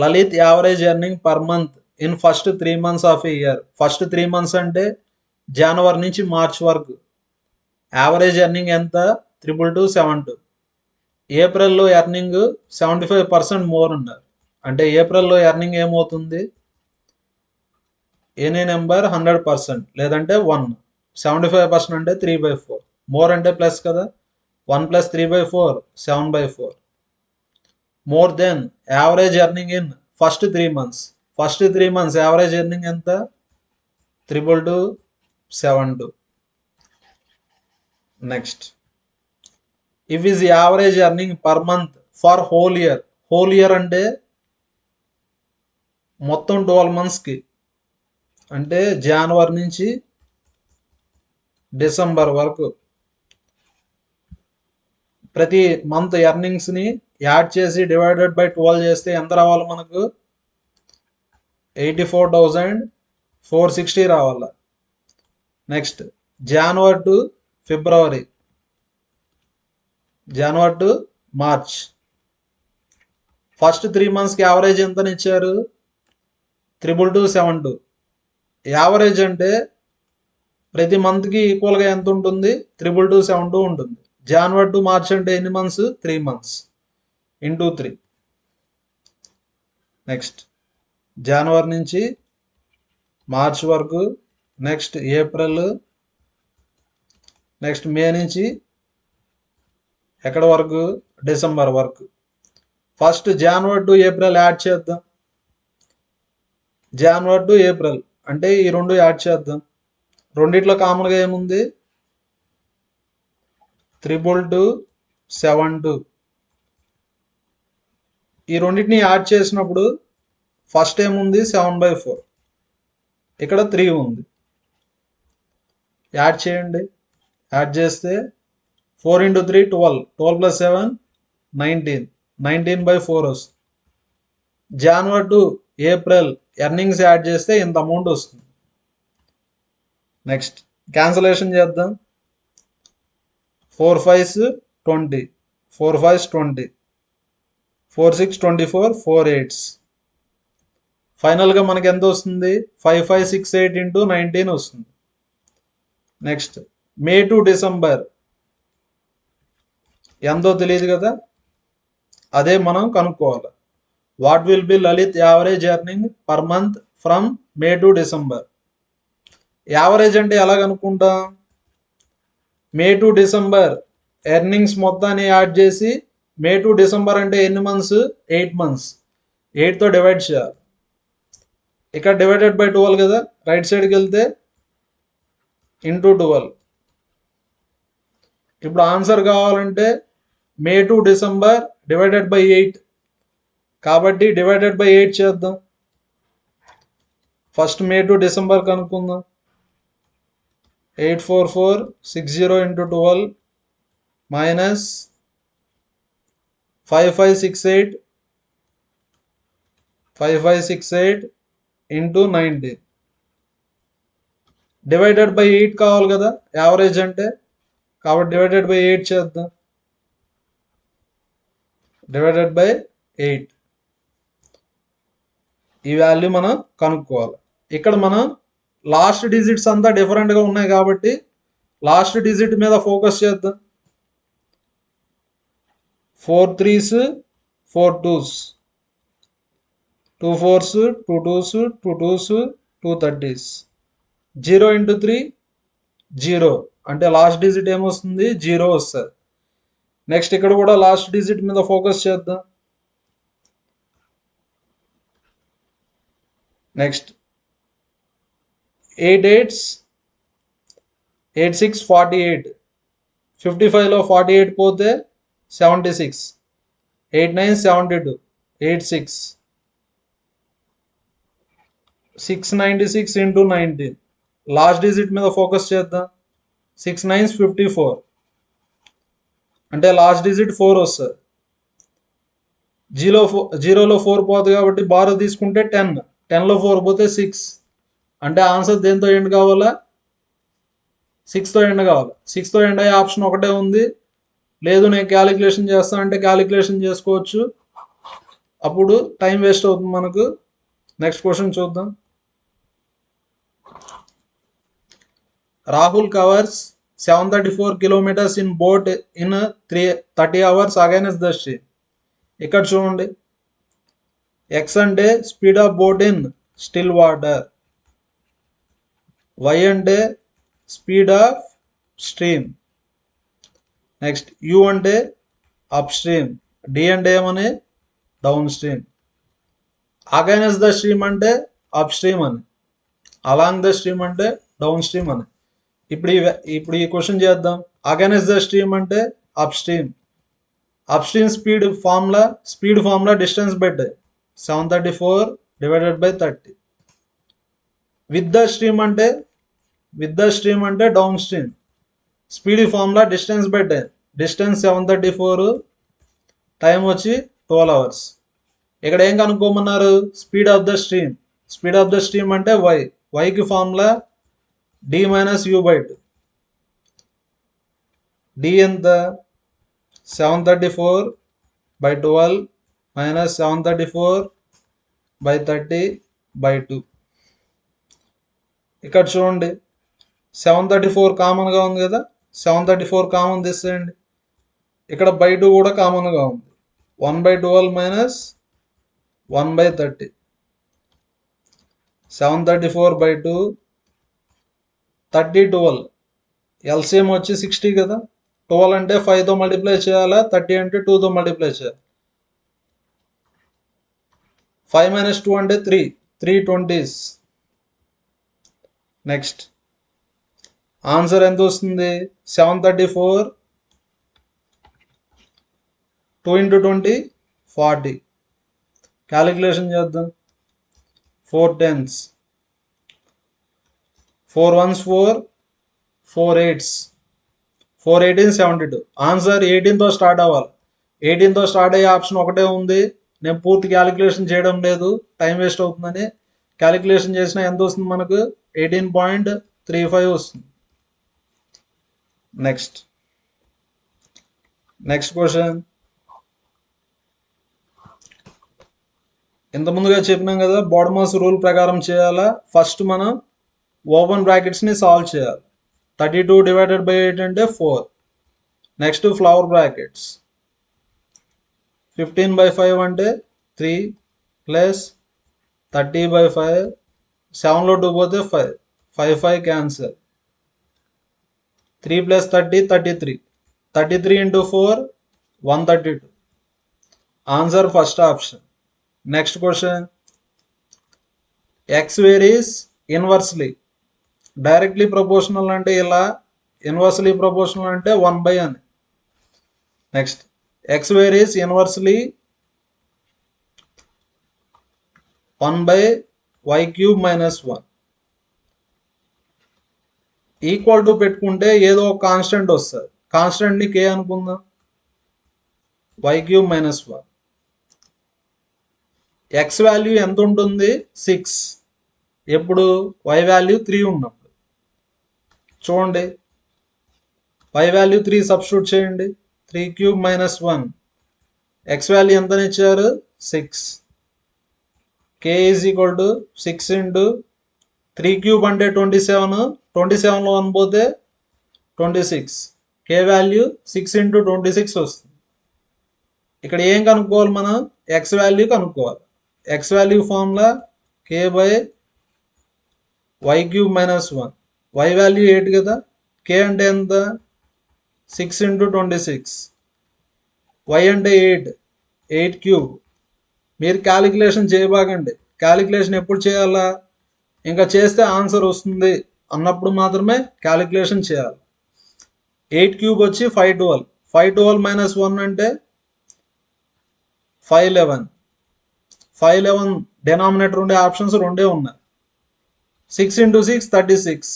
Lalit average earning per month in first 3 months of a year. First 3 months అంటే జనవరి నుంచి మార్చ్ వరకు. యావరేజ్ ఎర్నింగ్ ఎంత? 22272. ఏప్రిల్లో ఎర్నింగ్ 75% మోర్ ఉన్నారు. అంటే ఏప్రిల్లో ఎర్నింగ్ ఏమవుతుంది? ఎనీ నెంబర్ 100% లేదంటే 1. 75% అంటే 3/4. మోర్ అంటే ప్లస్ కదా. 1 + 3/4 7/4. More than average earning in first 3 months. First 3 months average earning ఎంత? 22272. Next, if is average earning per month for whole year. Whole year అంటే మొత్తం 12 monthsకి. అంటే జనవరి నుంచి డిసెంబర్ వరకు ప్రతి మంత్ ఎర్నింగ్స్ని యాడ్ చేసి డివైడెడ్ బై 12 చేస్తే ఎంత రావాలి మనకు? 84,460 రావాలి. Next January to February, January to March, first 3 మంత్స్కి యావరేజ్ ఎంతని ఇచ్చారు? 32,272. యావరేజ్ అంటే ప్రతి మంత్కి ఈక్వల్గా ఎంత ఉంటుంది? 32,272 ఉంటుంది. జనవరి టు మార్చ్ అంటే ఎన్ని మంత్స్? 3 months into 3. నెక్స్ట్ జనవరి నుంచి మార్చ్ వరకు, నెక్స్ట్ ఏప్రిల్, నెక్స్ట్ మే నుంచి ఎక్కడ వరకు? డిసెంబర్ వరకు. First January to April add చేద్దాం. జనవరి టు ఏప్రిల్ అంటే ఈ రెండు యాడ్ చేద్దాం. రెండిట్లో కామన్గా ఏముంది? 32,272. ఈ రెండింటిని యాడ్ చేసినప్పుడు ఫస్ట్ ఏముంది? 7/4. ఇక్కడ 3 ఉంది. యాడ్ చేయండి. యాడ్ చేస్తే 4 × 3 12, 12 + 7 19, 19/4 వస్తుంది. జనవరి టు ఏప్రిల్ ఎర్నింగ్స్ యాడ్ చేస్తే ఇంత అమౌంట్ వస్తుంది. నెక్స్ట్ క్యాన్సలేషన్ చేద్దాం. 4 5s 20, 4 5s 20, 4 6 24, 4 8s. ఫైనల్గా మనకి ఎంత వస్తుంది? 5568 × 19 వస్తుంది. నెక్స్ట్ మే టు డిసెంబర్ ఎంతో తెలియదు కదా, అదే మనం కనుక్కోవాలి. What will B Lalit average earning per month from May to December? Average అంటే ఎలా కనుక్కుంటాం? మే టు డిసెంబర్ ఎర్నింగ్స్ మొత్తాన్ని యాడ్ చేసి, మే టు డిసెంబర్ అంటే ఎన్ని మంత్స్? 8 మంత్స్. 8తో డివైడ్ చేయాలి. ఇక్కడ డివైడెడ్ బై 12 కదా, రైట్ సైడ్కి వెళ్తే ఇంటూ 12. ఇప్పుడు ఆన్సర్ కావాలంటే మే టు డిసెంబర్ డివైడెడ్ బై 8, కాబట్టి డివైడెడ్ బై 8 చేద్దాం. ఫస్ట్ మే టు డిసెంబర్ కనుక్కుందాం. 84460 × 12 మైనస్ 5568 × 19 డివైడెడ్ బై 8 కావాలి కదా యావరేజ్ అంటే, కాబట్టి డివైడెడ్ బై 8 చేద్దాం. డివైడెడ్ బై 8 ఈ వాల్యూ మనం కనుక్కోవాలి. ఇక్కడ మనం లాస్ట్ డిజిట్స్ అంతా డిఫరెంట్గా ఉన్నాయి కాబట్టి లాస్ట్ డిజిట్ మీద ఫోకస్ చేద్దాం. 4 3s 4 2s, 2 4s 2 2s, 2 2s 2 30s. 0 × 3 0 అంటే లాస్ట్ డిజిట్ ఏమొస్తుంది? 0 వస్తుంది. నెక్స్ట్ ఇక్కడ కూడా లాస్ట్ డిజిట్ మీద ఫోకస్ చేద్దాం. నెక్స్ట్ 8 8s 8 6 48, 55లో 48 పోతే 76, 8 9 72, 8 6 696 × 19. లాస్ట్ డిజిట్ మీద ఫోకస్ చేద్దాం. 6 9s 54 అంటే లాస్ట్ డిజిట్ 4 వస్తుంది. 0లో 4 పోతుంది కాబట్టి బారో తీసుకుంటే 10, 10లో 4 పోతే 6 అంటే ఆన్సర్ దేంతో ఎండ్ కావాలా? 6తో ఎండ్ కావాలి. 6తో ఎండ్ అయ్యే ఆప్షన్ ఒకటే ఉంది. లేదు నేను క్యాలిక్యులేషన్ చేస్తాను అంటే క్యాలిక్యులేషన్ చేసుకోవచ్చు, అప్పుడు టైం వేస్ట్ అవుతుంది మనకు. నెక్స్ట్ క్వశ్చన్ చూద్దాం. Rahul covers 734 kilometers in boat in 30 hours against the stream. ఇక్కడ చూడండి, ఎక్స్ అంటే speed of boat in still water, Y అంటే speed of stream, next U అంటే అప్ స్ట్రీమ్, డి అంటే ఏమని? Downstream. Against the stream అంటే upstream అని, along the stream అంటే డౌన్ స్ట్రీమ్ అని. ఇప్పుడు ఈ క్వశ్చన్ చేద్దాం. అగైనెస్ట్ ద స్ట్రీమ్ అంటే upstream. Upstream speed formula distance bet 734 / 30. With the stream అంటే downstream. Speed formula distance by time. Distance 734, time వచ్చి 12 hours. ఇక్కడ ఏం కనుక్కోమన్నారు? Speed of the stream. Speed of the stream అంటే వైకి formula d minus u/2. d ఎంత? 734/12 minus 734/30/2. ఇక్కడ చూడండి 734 కామన్గా ఉంది కదా, 734 కామన్ తీసేయండి. ఇక్కడ బై 2 కూడా కామన్గా ఉంది. 1/12 మైనస్ 1/30. 734/2 30 12. ఎల్సిఎం వచ్చి 60 కదా. 12 అంటే 5తో మల్టిప్లై చేయాలా, 30 అంటే 2తో మల్టిప్లై చేయాలి. 5 - 2 అంటే 3. 3 20s. నెక్స్ట్ ఆన్సర్ ఎంత వస్తుంది? 734. 2 × 20 40. క్యాలిక్యులేషన్ చేద్దాం. 4 10s. 4 1s 4, 4 8s, 4 18 72. Answer 18తో start అవ్వాలి. 18తో స్టార్ట్ అయ్యే ఆప్షన్ ఒకటే ఉంది. నేను పూర్తి క్యాలిక్యులేషన్ చేయడం లేదు, టైం వేస్ట్ అవుతుందని. క్యాలిక్యులేషన్ చేసినా ఎంత వస్తుంది మనకు? 18.35 వస్తుంది. Next question. ఇంత ముందుగా చెప్పినాం కదా, బాడమాస్ రూల్ ప్రకారం చేయాలా. ఫస్ట్ మనం ఓపెన్ బ్రాకెట్స్ని సాల్వ్ చేయాలి. 32 డివైడెడ్ బై 8 అంటే 4. Next flower brackets. 15/5 అంటే 3 ప్లస్ 30/5. 7లో 2 పోతే 5. 5 5 cancel. 3 + 30 33. 33 × 4 132. Answer first option. Next question. X varies inversely. Directly proportional అంటే ఇలా, ఇన్వర్స్లీ ప్రపోర్షనల్ అంటే 1/, అని. Next X varies inversely 1/y³ - 1. Equal to పెట్టుకుంటే ఏదో ఒక కాన్స్టెంట్ వస్తుంది. కాన్స్టెంట్ని k అనుకుందాం. y³ - 1. ఎక్స్ వాల్యూ ఎంత ఉంటుంది? 6. ఎప్పుడు? y వాల్యూ 3 ఉన్నప్పుడు. చూడండి, y వాల్యూ 3 సబ్స్టిట్యూట్ చేయండి. 3³ - 1. ఎక్స్ వాల్యూ ఎంతని ఇచ్చారు? 6. k = 6 × 3³ అంటే 27. 27లో 1 పోతే 26. k వాల్యూ 6 × 26 వస్తుంది. ఇక్కడ ఏం కనుక్కోవాలి మనం? ఎక్స్ వాల్యూ కనుక్కోవాలి. X value formula k/y³ - 1. y value 8 కదా. k అంటే ఎంత? 6 × 26. y అంటే 8. 8³ మీరు క్యాలిక్యులేషన్ చేయబాకండి. క్యాలిక్యులేషన్ ఎప్పుడు చేయాలా? ఇంకా చేస్తే ఆన్సర్ వస్తుంది అన్నప్పుడు మాత్రమే క్యాలిక్యులేషన్ చేయాలి. 8³ వచ్చి 512. 512 - 1 అంటే 511. 511 డినామినేటర్ ఉండే ఆప్షన్స్ రెండే ఉన్నాయి. 6 × 6 36.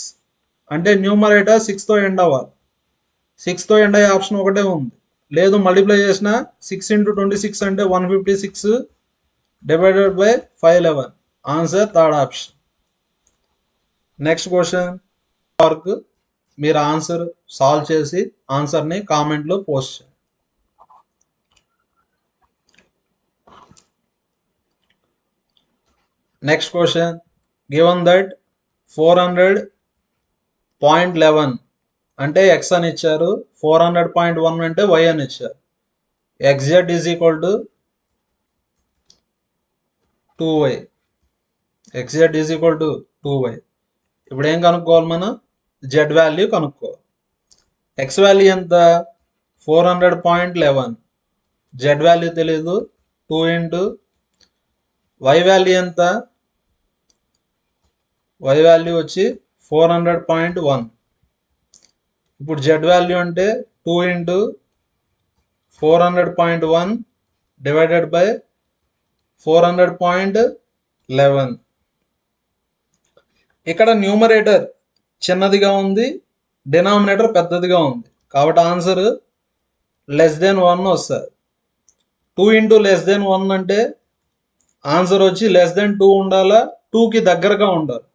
అంటే న్యూమరేటర్ 6తో ఎండ్ అవ్వాలి. 6తో ఎండ్ అయ్యే ఆప్షన్ ఒకటే ఉంది. లేదు మల్టిప్లై చేసిన 6 × 26 అంటే 156 divided by 511. Answer third option. Next question. Work మీరు ఆన్సర్ సాల్వ్ చేసి ఆన్సర్ని కామెంట్లో పోస్ట్ చేయండి. Next question. గివన్ దట్ 400.11 అంటే x అని ఇచ్చారు. 400.1 అంటే y అని ఇచ్చారు. xz = 2y. xz = 2y. ఇప్పుడు ఏం కనుక్కోవాలి మనం? z వాల్యూ కనుక్కోవాలి. x వాల్యూ ఎంత? 400.11. z వాల్యూ తెలీదు. 2 × y వాల్యూ ఎంత? y వాల్యూ వచ్చి 400.1. ఇప్పుడు z వాల్యూ అంటే 2 × 400.1 డివైడెడ్ బై 400.11. ఇక్కడ న్యూమరేటర్ చిన్నదిగా ఉంది, డినామినేటర్ పెద్దదిగా ఉంది, కాబట్టి ఆన్సర్ <1 వస్తుంది. 2 ఇంటూ <1 అంటే ఆన్సర్ వచ్చి <2 ఉండాలా, 2కి దగ్గరగా ఉండాలి.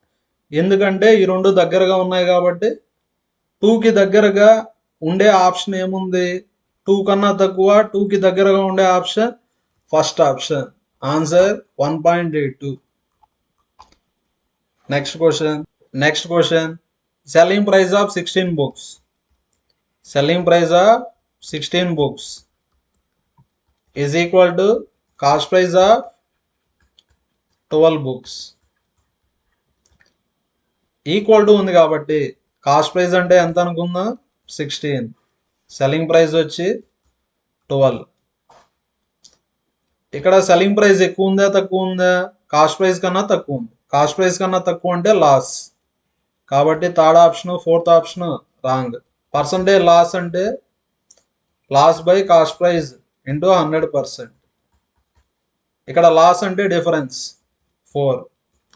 ఎందుకంటే ఈ రెండు దగ్గరగా ఉన్నాయి కాబట్టి 2కి దగ్గరగా ఉండే ఆప్షన్ ఏముంది, 2 కన్నా తక్కువ, 2కి దగ్గరగా ఉండే option first option, answer 1.82. Next question selling price of 16 books. Selling price of 16 books is equal to cost price of 12 books. Equal to ఉంది కాబట్టి కాస్ట్ ప్రైస్ అంటే ఎంత అనుకుందాం, 16, సెల్లింగ్ ప్రైస్ వచ్చి 12. ఇక్కడ సెల్లింగ్ ప్రైస్ ఎక్కువ ఉందా తక్కువ ఉందా, కాస్ట్ ప్రైస్ కన్నా తక్కువ ఉంది. కాస్ట్ ప్రైస్ కన్నా తక్కువ అంటే లాస్, కాబట్టి third option fourth option wrong. Percentage loss అంటే loss by cost price into 100%. ఇక్కడ లాస్ అంటే డిఫరెన్స్ 4,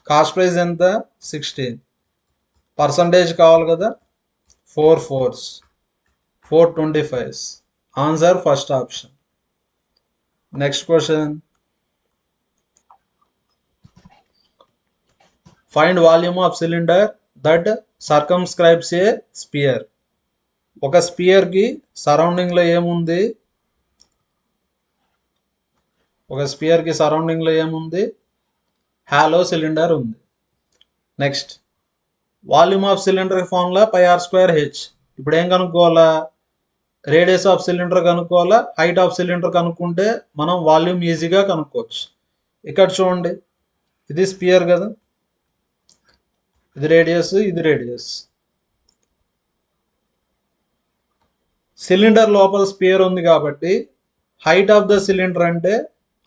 కాస్ట్ ప్రైస్ ఎంత 16, పర్సంటేజ్ కావాలి కదా 4 4s 425. Answer first option. Next question find volume of cylinder that circumscribes a sphere. ఒక స్పియర్కి సరౌండింగ్లో ఏముంది, హాలో సిలిండర్ ఉంది. Next volume of cylinder formula πr²h. ఇప్పుడు ఏం కనుక్కోవాలా, రేడియస్ ఆఫ్ సిలిండర్ కనుక్కోవాలా, హైట్ ఆఫ్ సిలిండర్ కనుక్కుంటే మనం వాల్యూమ్ ఈజీగా కనుక్కోవచ్చు. ఇక్కడ చూడండి, ఇది స్పియర్ కదా, ఇది రేడియస్. సిలిండర్ లోపల స్పియర్ ఉంది కాబట్టి హైట్ ఆఫ్ ద సిలిండర్ అంటే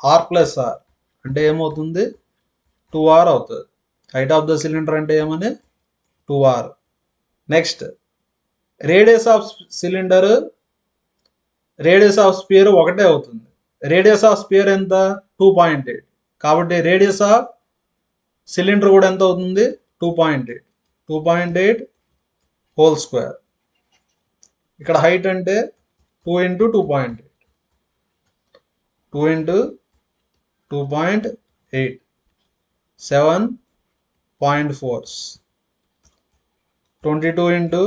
r+r అంటే ఏమవుతుంది 2r అవుతుంది. హైట్ ఆఫ్ ద సిలిండర్ అంటే ఏమని 2r. Next radius of sphere ఒకటే అవుతుంది. రేడియస్ ఆఫ్ స్పియర్ ఎంత 2.8, కాబట్టి రేడియస్ ఆఫ్ సిలిండర్ కూడా ఎంత అవుతుంది 2.8 హోల్ స్క్వేర్. ఇక్కడ హైట్ అంటే 2 ఇంటూ 2.8 7.4, 22 ఇంటూ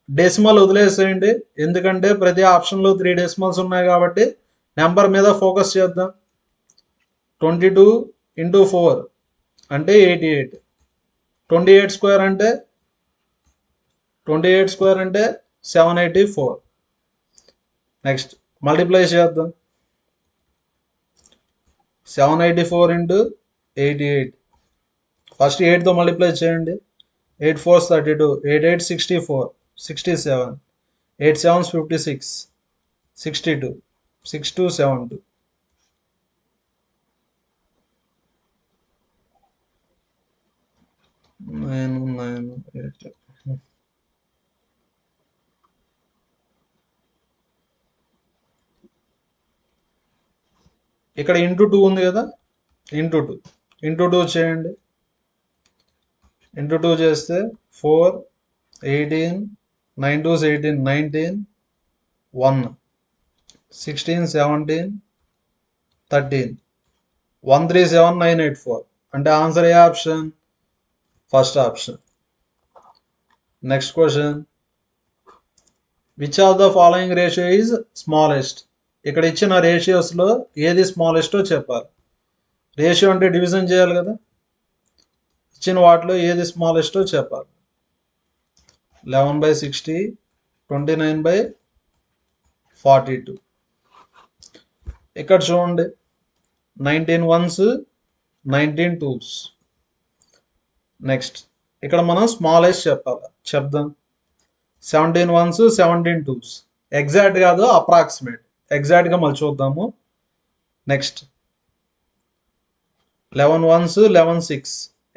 డెసిమల్ వదిలేసేయండి, ఎందుకంటే ప్రతి ఆప్షన్లో 3 డెసిమల్స్ ఉన్నాయి కాబట్టి నెంబర్ మీద ఫోకస్ చేద్దాం. 22 ఇంటూ 4 అంటే 88, 28 స్క్వేర్ అంటే 784. నెక్స్ట్ మల్టిప్లై చేద్దాం, 784 ఇంటూ 88. ఫస్ట్ 8తో మల్టిప్లై చేయండి, 8 4s 32, 8 8 64, 67, 8 7s 56, 62, 6 2 72. ఇక్కడ ఇంటూ 2 ఉంది కదా, ఇంటూ 2 చేయండి. ఇంటూ 2 చేస్తే 4 18 9 2s 18 19 1 16 17 13 137 984 అంటే ఆన్సర్ ఏ option, first option. Next question which of the following ratio is smallest. ఇక్కడ ఇచ్చిన రేషియోస్లో ఏది స్మాలెస్టో చెప్పాలి. రేషియో అంటే డివిజన్ చేయాలి కదా, ఇచ్చిన వాటిలో ఏది స్మాలెస్టో చెప్పాలి. 11/60, 29/42. ఇక్కడ చూడండి 19 1s 19 2s. నెక్స్ట్ ఇక్కడ మనం స్మాలెస్ట్ చెప్పాలి, చెప్దాం. 17 1s 17 2s. ఎగ్జాక్ట్ కాదు, అప్రాక్సిమేట్. ఎగ్జాక్ట్గా మళ్ళీ చూద్దాము. Next 11 1s 11 6.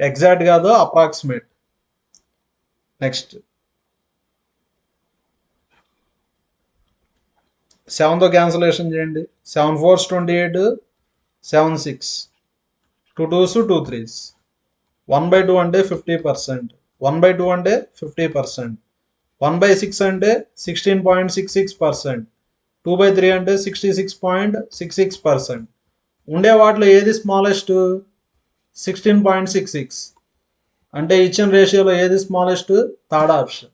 ఎగ్జాక్ట్ కాదు, అప్రాక్సిమేట్. నెక్స్ట్ 7తో క్యాన్సలేషన్ చేయండి, 7 4s 28, 7 6, 2 2s 2 3s. 1/2 అంటే 50%, 1/2 అంటే 50%, 1/6 అంటే 16.66%, 2/3 అంటే 66.66%. ఉండే వాటిలో ఏది స్మాలెస్ట్? 16.66. అంటే ఇచ్చిన రేషియోలో ఏది స్మాలెస్ట్? Third option.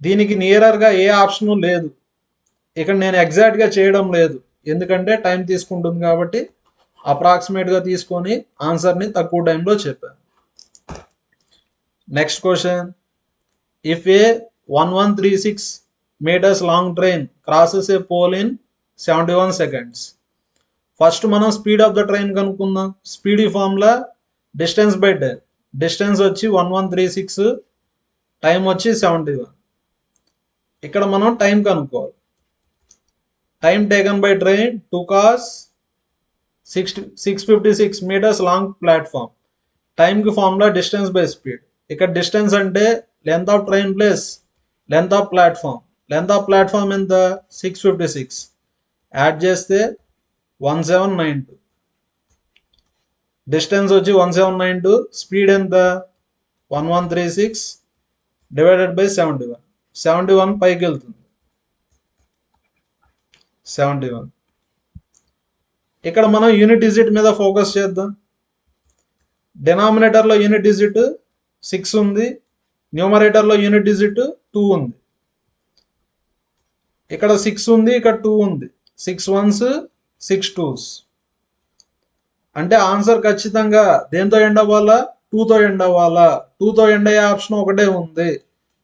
దీనికి నియరర్గా ఏ ఆప్షను లేదు. ఇక్కడ నేను ఎగ్జాక్ట్గా చేయడం లేదు, ఎందుకంటే టైం తీసుకుంటుంది కాబట్టి అప్రాక్సిమేట్గా తీసుకొని ఆన్సర్ని తక్కువ టైంలో చెప్పాను. Next question, if a 1136 meters long train crosses a pole in 71 seconds. First మనం స్పీడ్ ఆఫ్ ద ట్రైన్ కనుక్కుందాం. స్పీడ్ ఈ formula distance by time. Distance వచ్చి 1136, టైం వచ్చి 71. ఇక్కడ మనం టైం కనుక్కోవాలి. Time taken by train 2 cars 656 meters long platform. టైంకి formula distance by speed. ఇక్కడ డిస్టెన్స్ అంటే length of train plus length of platform. Length of platform ఎంత? 656. యాడ్ చేస్తే 1792. డిస్టెన్స్ వచ్చి 1792. స్పీడ్ ఎంత? 1136 డివైడెడ్ బై 71. 71 పైకి వెళ్తుంది, 71. ఇక్కడ మనం యూనిట్ డిజిట్ మీద ఫోకస్ చేద్దాం. డినామినేటర్లో యూనిట్ డిజిట్ 6 ఉంది, న్యూమరేటర్లో యూనిట్ డిజిట్ 2 ఉంది. ఇక్కడ 6 ఉంది, ఇక్కడ 2 ఉంది. 6 1s 6 2s. అంటే ఆన్సర్ ఖచ్చితంగా దేంతో ఎండ్ అవ్వాలా? 2తో ఎండ్ అవ్వాలా. 2తో ఎండ్ అయ్యే ఆప్షన్ ఒకటే ఉంది,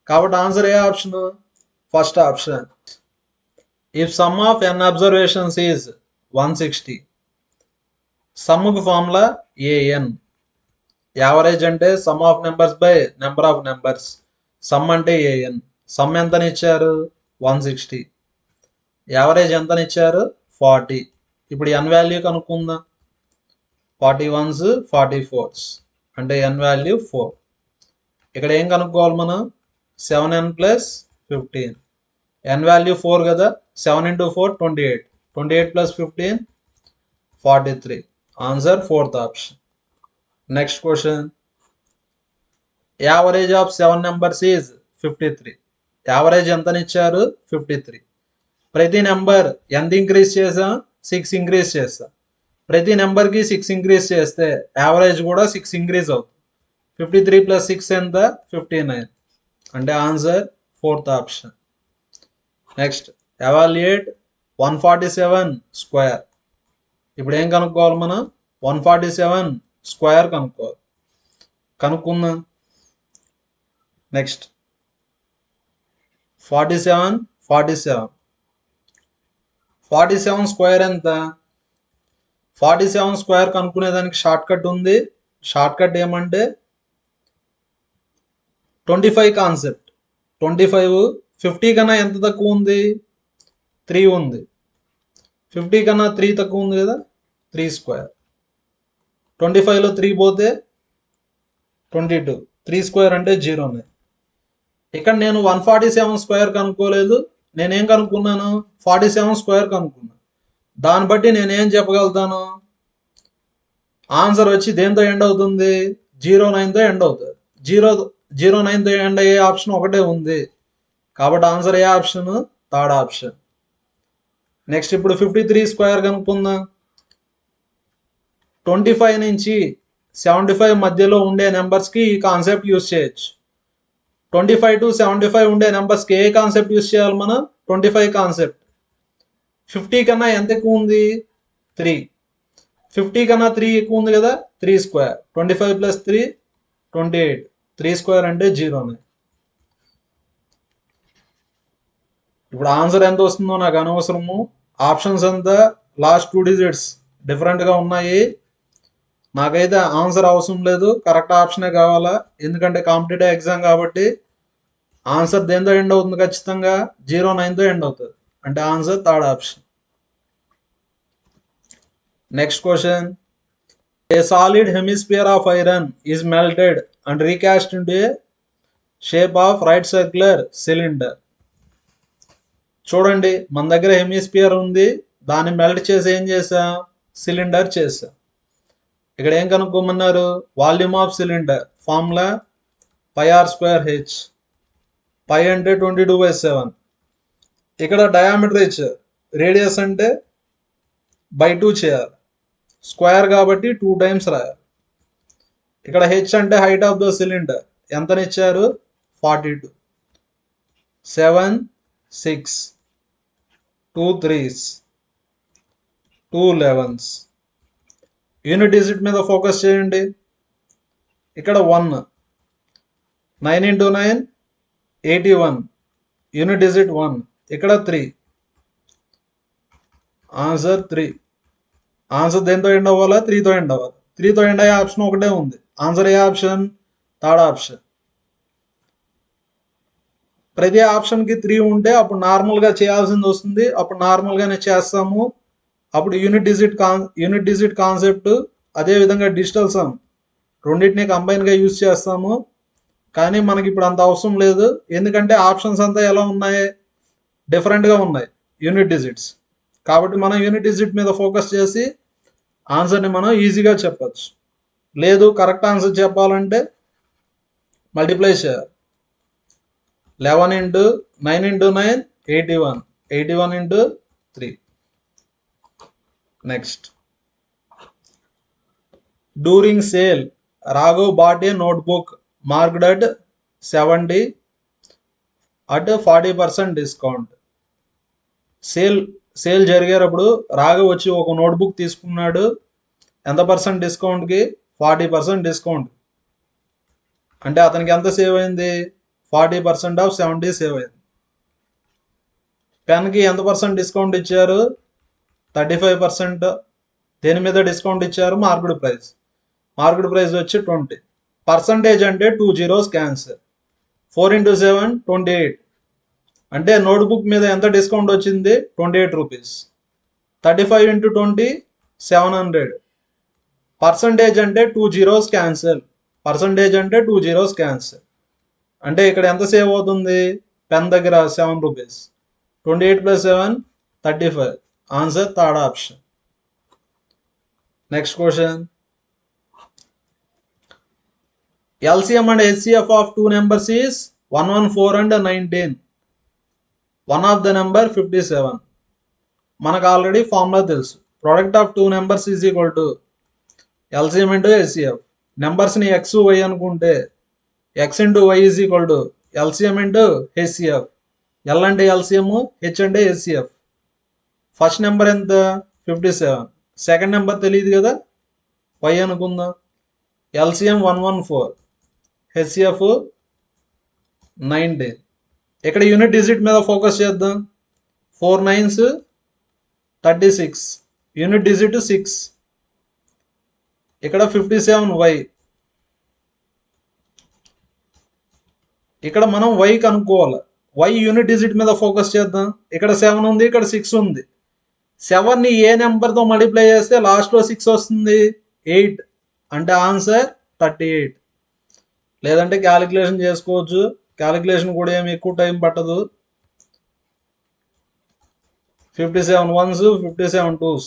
కాబట్టి ఆన్సర్ ఏ option? First option. If sum of n observations is 160, సమ్ముకు ఫార్ములా an. యావరేజ్ అంటే sum of numbers by number of numbers. Sum అంటే an. సమ్ ఎంతని ఇచ్చారు? 160. యావరేజ్ ఎంతని ఇచ్చారు? 40. ఇప్పుడు n వాల్యూ కనుక్కుందాం. 41s 44s అంటే n వాల్యూ 4. ఇక్కడ ఏం కనుక్కోవాలి మనం? 7n plus 15. n వాల్యూ 4 కదా, 7 into 4 28. 28 plus 15 43. Answer fourth option. Next question, average of 7 numbers is 53. Average ఎంతని ఇచ్చారు? 53. ప్రతి నెంబర్ ఎంత ఇంక్రీజ్ చేసాం? 6 ఇంక్రీజ్ చేస్తాం. ప్రతి నెంబర్కి 6 ఇంక్రీజ్ చేస్తే యావరేజ్ కూడా 6 ఇంక్రీజ్ అవుతుంది. 53 plus 6 ఎంత? 59. అంటే answer fourth option. Next, evaluate 147 square. ఇప్పుడు ఏం కనుక్కోవాలి మనం? 147 స్క్వేర్ కనుక్కోవాలి. కనుక్కుందాం. నెక్స్ట్ 47 స్క్వేర్ ఎంత? 47 స్క్వేర్ కనుక్కునేదానికి షార్ట్ కట్ ఉంది. షార్ట్ కట్ ఏమంటే 25 కాన్సెప్ట్. 25 50 కన్నా ఎంత తక్కువ ఉంది? 3 ఉంది. 50 కన్నా 3 తక్కువ ఉంది కదా, 3 స్క్వేర్. 25లో 3 పోతే 22. 3 స్క్వేర్ అంటే 0. ఇక్కడ నేను 147 స్క్వేర్ కనుక్కోలేదు, నేనేం కనుక్కున్నాను? 47 స్క్వేర్ కనుక్కున్నాను. దాన్ని బట్టి నేనేం చెప్పగలుగుతాను? ఆన్సర్ వచ్చి దేంతో ఎండ్ అవుతుంది? 09తో ఎండ్ అవుతుంది. 09తో ఎండ్ అయ్యే ఆప్షన్ ఒకటే ఉంది, కాబట్టి ఆన్సర్ ఏ ఆప్షన్? Third option. నెక్స్ట్ ఇప్పుడు 53 స్క్వేర్ కనుక్కుందాం. 25 నుంచి 75 మధ్యలో ఉండే నెంబర్స్కి ఈ కాన్సెప్ట్ యూజ్ చేయొచ్చు. 25 to 75 ఉండే నెంబర్స్కి ఏ కాన్సెప్ట్ యూజ్ చేయాలి మనం? 25 కాన్సెప్ట్. 50 కన్నా ఎంత ఎక్కువ ఉంది? 3. 50 కన్నా 3 ఎక్కువ ఉంది కదా, 3 స్క్వేర్. 25 plus 3 28. 3 స్క్వేర్ అంటే 0. ఇప్పుడు ఆన్సర్ ఎంత వస్తుందో నాకు అనవసరము. ఆప్షన్స్ అంతా లాస్ట్ 2 digits డిఫరెంట్గా ఉన్నాయి. నాకైతే ఆన్సర్ అవసరం లేదు, కరెక్ట్ ఆప్షనే కావాలా, ఎందుకంటే కాంపిటేటివ్ ఎగ్జామ్ కాబట్టి. ఆన్సర్ దేంతో ఎండ్ అవుతుంది? ఖచ్చితంగా 09తో ఎండ్ అవుతుంది, అంటే answer third option. Next question, a solid hemisphere of iron is melted and recast into A shape of right circular cylinder. చూడండి, మన దగ్గర హెమిస్ఫియర్ ఉంది, దాన్ని మెల్ట్ చేసి ఏం చేసాం? సిలిండర్ చేసాం. ఇక్కడ ఏం కనుక్కోమన్నారు? Volume of cylinder. Formula pi r square h. Pi అంటే 22/7. ఇక్కడ డయామీటర్ ఇచ్చారు, రేడియస్ అంటే బై 2 చేయాలి, స్క్వేర్ కాబట్టి 2 టైమ్స్ రాయాలి. ఇక్కడ హెచ్ అంటే హైట్ ఆఫ్ ద సిలిండర్, ఎంతనిచ్చారు 42. 7 6 2 3s 2 11s. యూనిట్ డిజిట్ మీద ఫోకస్ చేయండి. ఇక్కడ 1, 9 × 9 81, యూనిట్ డిజిట్ 1. ఇక్కడ 3, ఆన్సర్ 3. ఆన్సర్ దేంతో ఎండ్ అవ్వాలా? 3తో ఎండ్ అవ్వాలి. 3తో ఎండ్ అయ్యే ఆప్షన్ ఒకటే ఉంది. ఆన్సర్ ఏ ఆప్షన్? Third option. ప్రతి ఆప్షన్కి 3 ఉంటే అప్పుడు నార్మల్గా చేయాల్సింది వస్తుంది, అప్పుడు నార్మల్గానే చేస్తాము. అప్పుడు యూనిట్ డిజిట్ కాన్సెప్ట్, అదేవిధంగా డిజిటల్ సమ్ రెండింటిని కంబైన్గా యూజ్ చేస్తాము. కానీ మనకి ఇప్పుడు అంత అవసరం లేదు, ఎందుకంటే ఆప్షన్స్ అంతా ఎలా ఉన్నాయి? డిఫరెంట్గా ఉన్నాయి యూనిట్ డిజిట్స్. కాబట్టి మనం యూనిట్ డిజిట్ మీద ఫోకస్ చేసి ఆన్సర్ని మనం ఈజీగా చెప్పచ్చు. లేదు కరెక్ట్ ఆన్సర్ చెప్పాలంటే మల్టిప్లై చేయాలి. 11 × 9 × 9 81, 81 × 3. Next, during sale Raghav bought a notebook marked at 70 at 40% discount. Sale జరిగేటప్పుడు రాఘవ్ వచ్చి ఒక నోట్బుక్ తీసుకున్నాడు, ఎంత పర్సెంట్ డిస్కౌంట్కి? 40% డిస్కౌంట్. అంటే అతనికి ఎంత సేవ్ అయింది? 40% ఆఫ్ 70 సేవ్ అయింది. పెన్కి ఎంత పర్సెంట్ డిస్కౌంట్ ఇచ్చారు? 35%. దేని మీద డిస్కౌంట్ ఇచ్చారు? Market price. మార్కెట్ ప్రైస్ వచ్చి 20. పర్సంటేజ్ అంటే 2 zeros క్యాన్సర్. 4 × 7 28. అంటే నోట్బుక్ మీద ఎంత డిస్కౌంట్ వచ్చింది? 28 రూపీస్. 35 × 20 700. పర్సంటేజ్ అంటే 2 zeros క్యాన్సల్. పర్సంటేజ్ అంటే 2 zeros క్యాన్సల్. అంటే ఇక్కడ ఎంత సేవ్ అవుతుంది? పెన్ దగ్గర 7 rupees. 28 + 7 35. Answer third option. Next question, LCM and HCF of two numbers is 114 and 19. One of the number 57. మనకు ఆల్రెడీ ఫార్ములా తెలుసు. Product of 2 numbers is equal to LCM × HCF. నెంబర్స్ని x y అనుకుంటే x × y is equal to LCM × HCF. L అంటే LCM, H అంటే HCF. First number ఎంత? 57. Second number తెలియదు కదా, y అనుకుందాం. LCM 114, HCF 19. ఇక్కడ యూనిట్ డిజిట్ మీద ఫోకస్ చేద్దాం. 4 9s 36, యూనిట్ డిజిట్ 6. ఇక్కడ 57y. ఇక్కడ మనం y కనుక్కోవాలి. y యూనిట్ డిజిట్ మీద ఫోకస్ చేద్దాం. ఇక్కడ 7 ఉంది, ఇక్కడ 6 ఉంది. 7ని ఏ నెంబర్తో మల్టిప్లై చేస్తే లాస్ట్లో 6 వస్తుంది? 8. అంటే ఆన్సర్ 38. లేదంటే క్యాలిక్యులేషన్ చేసుకోవచ్చు. క్యాలిక్యులేషన్ కూడా ఏమి ఎక్కువ టైం పట్టదు. 57 1s 57 2s,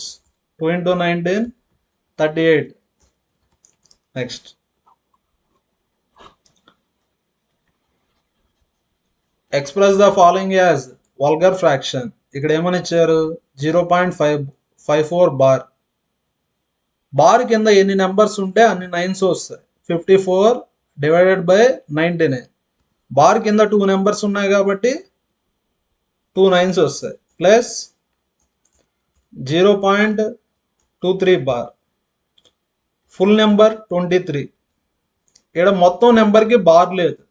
2 × 19 38. Next, express the following as vulgar fraction. ఇక్కడ ఏమని ఇచ్చారు? 0.54 బార్. బార్ కింద ఎన్ని నెంబర్స్ ఉంటే అన్ని 9s వస్తాయి. 54 / 99. బార్ కింద 2 నెంబర్స్ ఉన్నాయి కాబట్టి 2 9s వస్తాయి. Plus 0.23 bar. Full number 23. ఇక్కడ మొత్తం నెంబర్కి బార్ లేదు.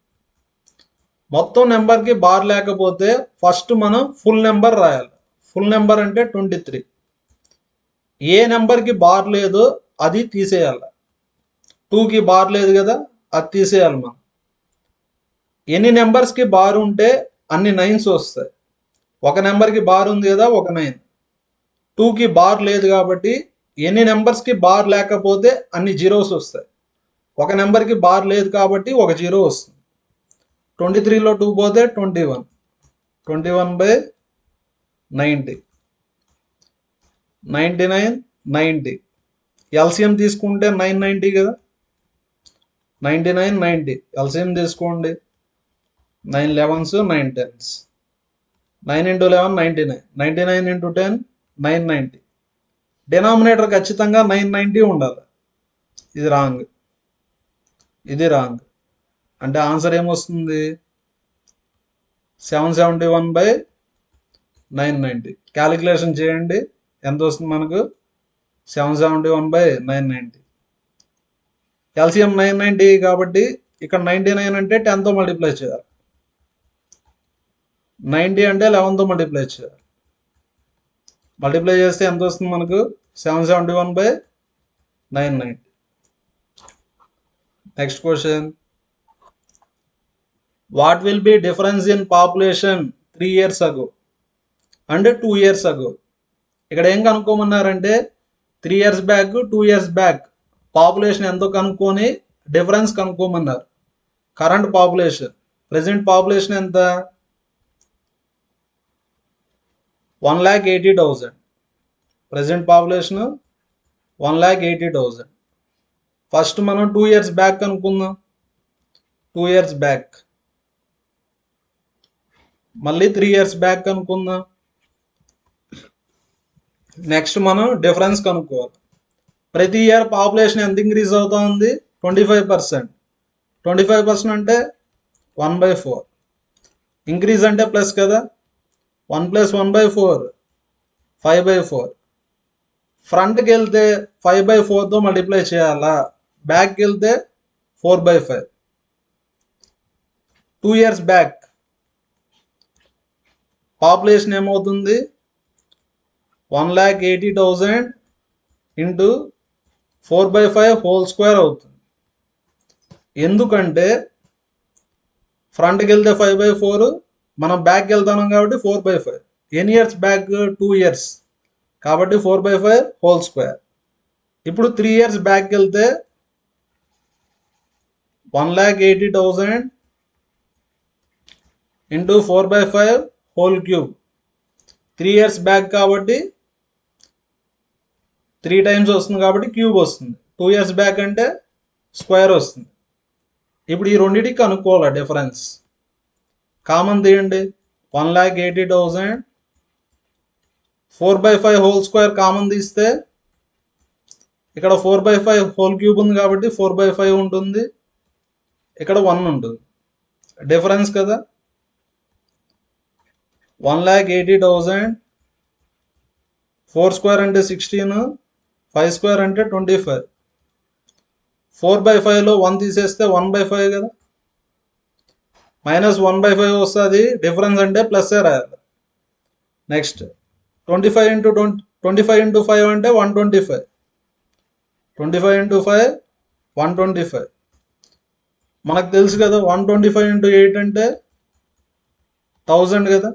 మొత్తం నెంబర్కి బార్ లేకపోతే ఫస్ట్ మనం ఫుల్ నెంబర్ రాయాలి. ఫుల్ నెంబర్ అంటే 23. ఏ నెంబర్కి బార్ లేదో అది తీసేయాలి. 2కి బార్ లేదు కదా, అది తీసేయాలి మనం. ఎన్ని నెంబర్స్కి బార్ ఉంటే అన్ని 9s వస్తాయి. ఒక నెంబర్కి బార్ ఉంది కదా, ఒక 9. 2కి బార్ లేదు కాబట్టి ఎన్ని నెంబర్స్కి బార్ లేకపోతే అన్ని 0s వస్తాయి. ఒక నెంబర్కి బార్ లేదు కాబట్టి ఒక 0 వస్తుంది. 23లో 2 పోతే 21. 21/90. 99 90. LCM తీసుకుంటే 990 కదా. 99 90 ఎల్సిఎం తీసుకోండి. 9 11s 9 10s. 9 into 11 99. 99 into 10 990. Denominator ఖచ్చితంగా 990 ఉండాలి. ఇది రాంగ్, ఇది రాంగ్. అంటే ఆన్సర్ ఏమొస్తుంది? 771/990. క్యాలిక్యులేషన్ చేయండి, ఎంత వస్తుంది మనకు? 771/990. ఎల్సిఎం 990 కాబట్టి ఇక్కడ 99 అంటే 10తో మల్టిప్లై చేయాలి, 90 అంటే 11తో మల్టిప్లై చేయాలి. మల్టిప్లై చేస్తే ఎంత వస్తుంది మనకు? 771/990. Next question, what will be difference in population 3 years ago and 2 years ago? ఇక్కడ ఏం కనుక్కోమన్నారంటే 3 years back 2 years back population ఎంతో కనుక్కొని డిఫరెన్స్ కనుక్కోమన్నారు. కరెంట్ పాపులేషన్, ప్రెసెంట్ పాపులేషన్ ఎంత? 1,80,000. Present population 1,80,000. ఫస్ట్ మనం 2 years బ్యాక్ కనుక్కుందాం. 2 years బ్యాక్, మళ్ళీ 3 years బ్యాక్ కనుక్కుందాం. నెక్స్ట్ మనం డిఫరెన్స్ కనుక్కోవాలి. ప్రతి ఇయర్ పాపులేషన్ ఎంత ఇంక్రీజ్ అవుతా ఉంది? 25%. 25% అంటే 1/4. ఇంక్రీజ్ అంటే ప్లస్ కదా, 1 + 1/4 5/4. ఫ్రంట్కి వెళ్తే 5/4తో మల్టిప్లై చేయాలా, బ్యాక్కి వెళ్తే 4/5. 2 years బ్యాక్ పాపులేషన్ ఏమవుతుంది? 1,80,000 ఇంటూ 4/5 హోల్ స్క్వేర్ అవుతుంది. ఎందుకంటే ఫ్రంట్కి వెళ్తే 5/4, మనం బ్యాక్కి వెళ్తాం కాబట్టి 4/5. ఎన్ని ఇయర్స్ బ్యాక్? 2 years కాబట్టి 4/5 హోల్ స్క్వేర్. ఇప్పుడు 3 years బ్యాక్కి వెళ్తే 1,80,000 into 4/5 whole cube. 3 years back కాబట్టి 3 times వస్తుంది కాబట్టి క్యూబ్ వస్తుంది. 2 years బ్యాక్ అంటే స్క్వేర్ వస్తుంది. ఇప్పుడు ఈ రెండింటికి కనుక్కోవాలి డిఫరెన్స్. కామన్ తీయండి, 1,80,000 4/5 హోల్ స్క్వేర్ కామన్ తీస్తే ఇక్కడ 4/5 హోల్ క్యూబ్ ఉంది కాబట్టి 4/5 ఉంటుంది, ఇక్కడ 1 ఉంటుంది. డిఫరెన్స్ కదా. 1,80,000 4 స్క్వేర్ అంటే 16, 5 స్క్వేర్ అంటే 25. 4/5లో 1 తీసేస్తే 1/5 కదా, -1/5 వస్తుంది. డిఫరెన్స్ అంటే ప్లస్ రాయాలి. నెక్స్ట్ 25 into 5 అంటే 125. 25 into 5 125. మనకు తెలుసు కదా 125 into 8 అంటే 1000 కదా.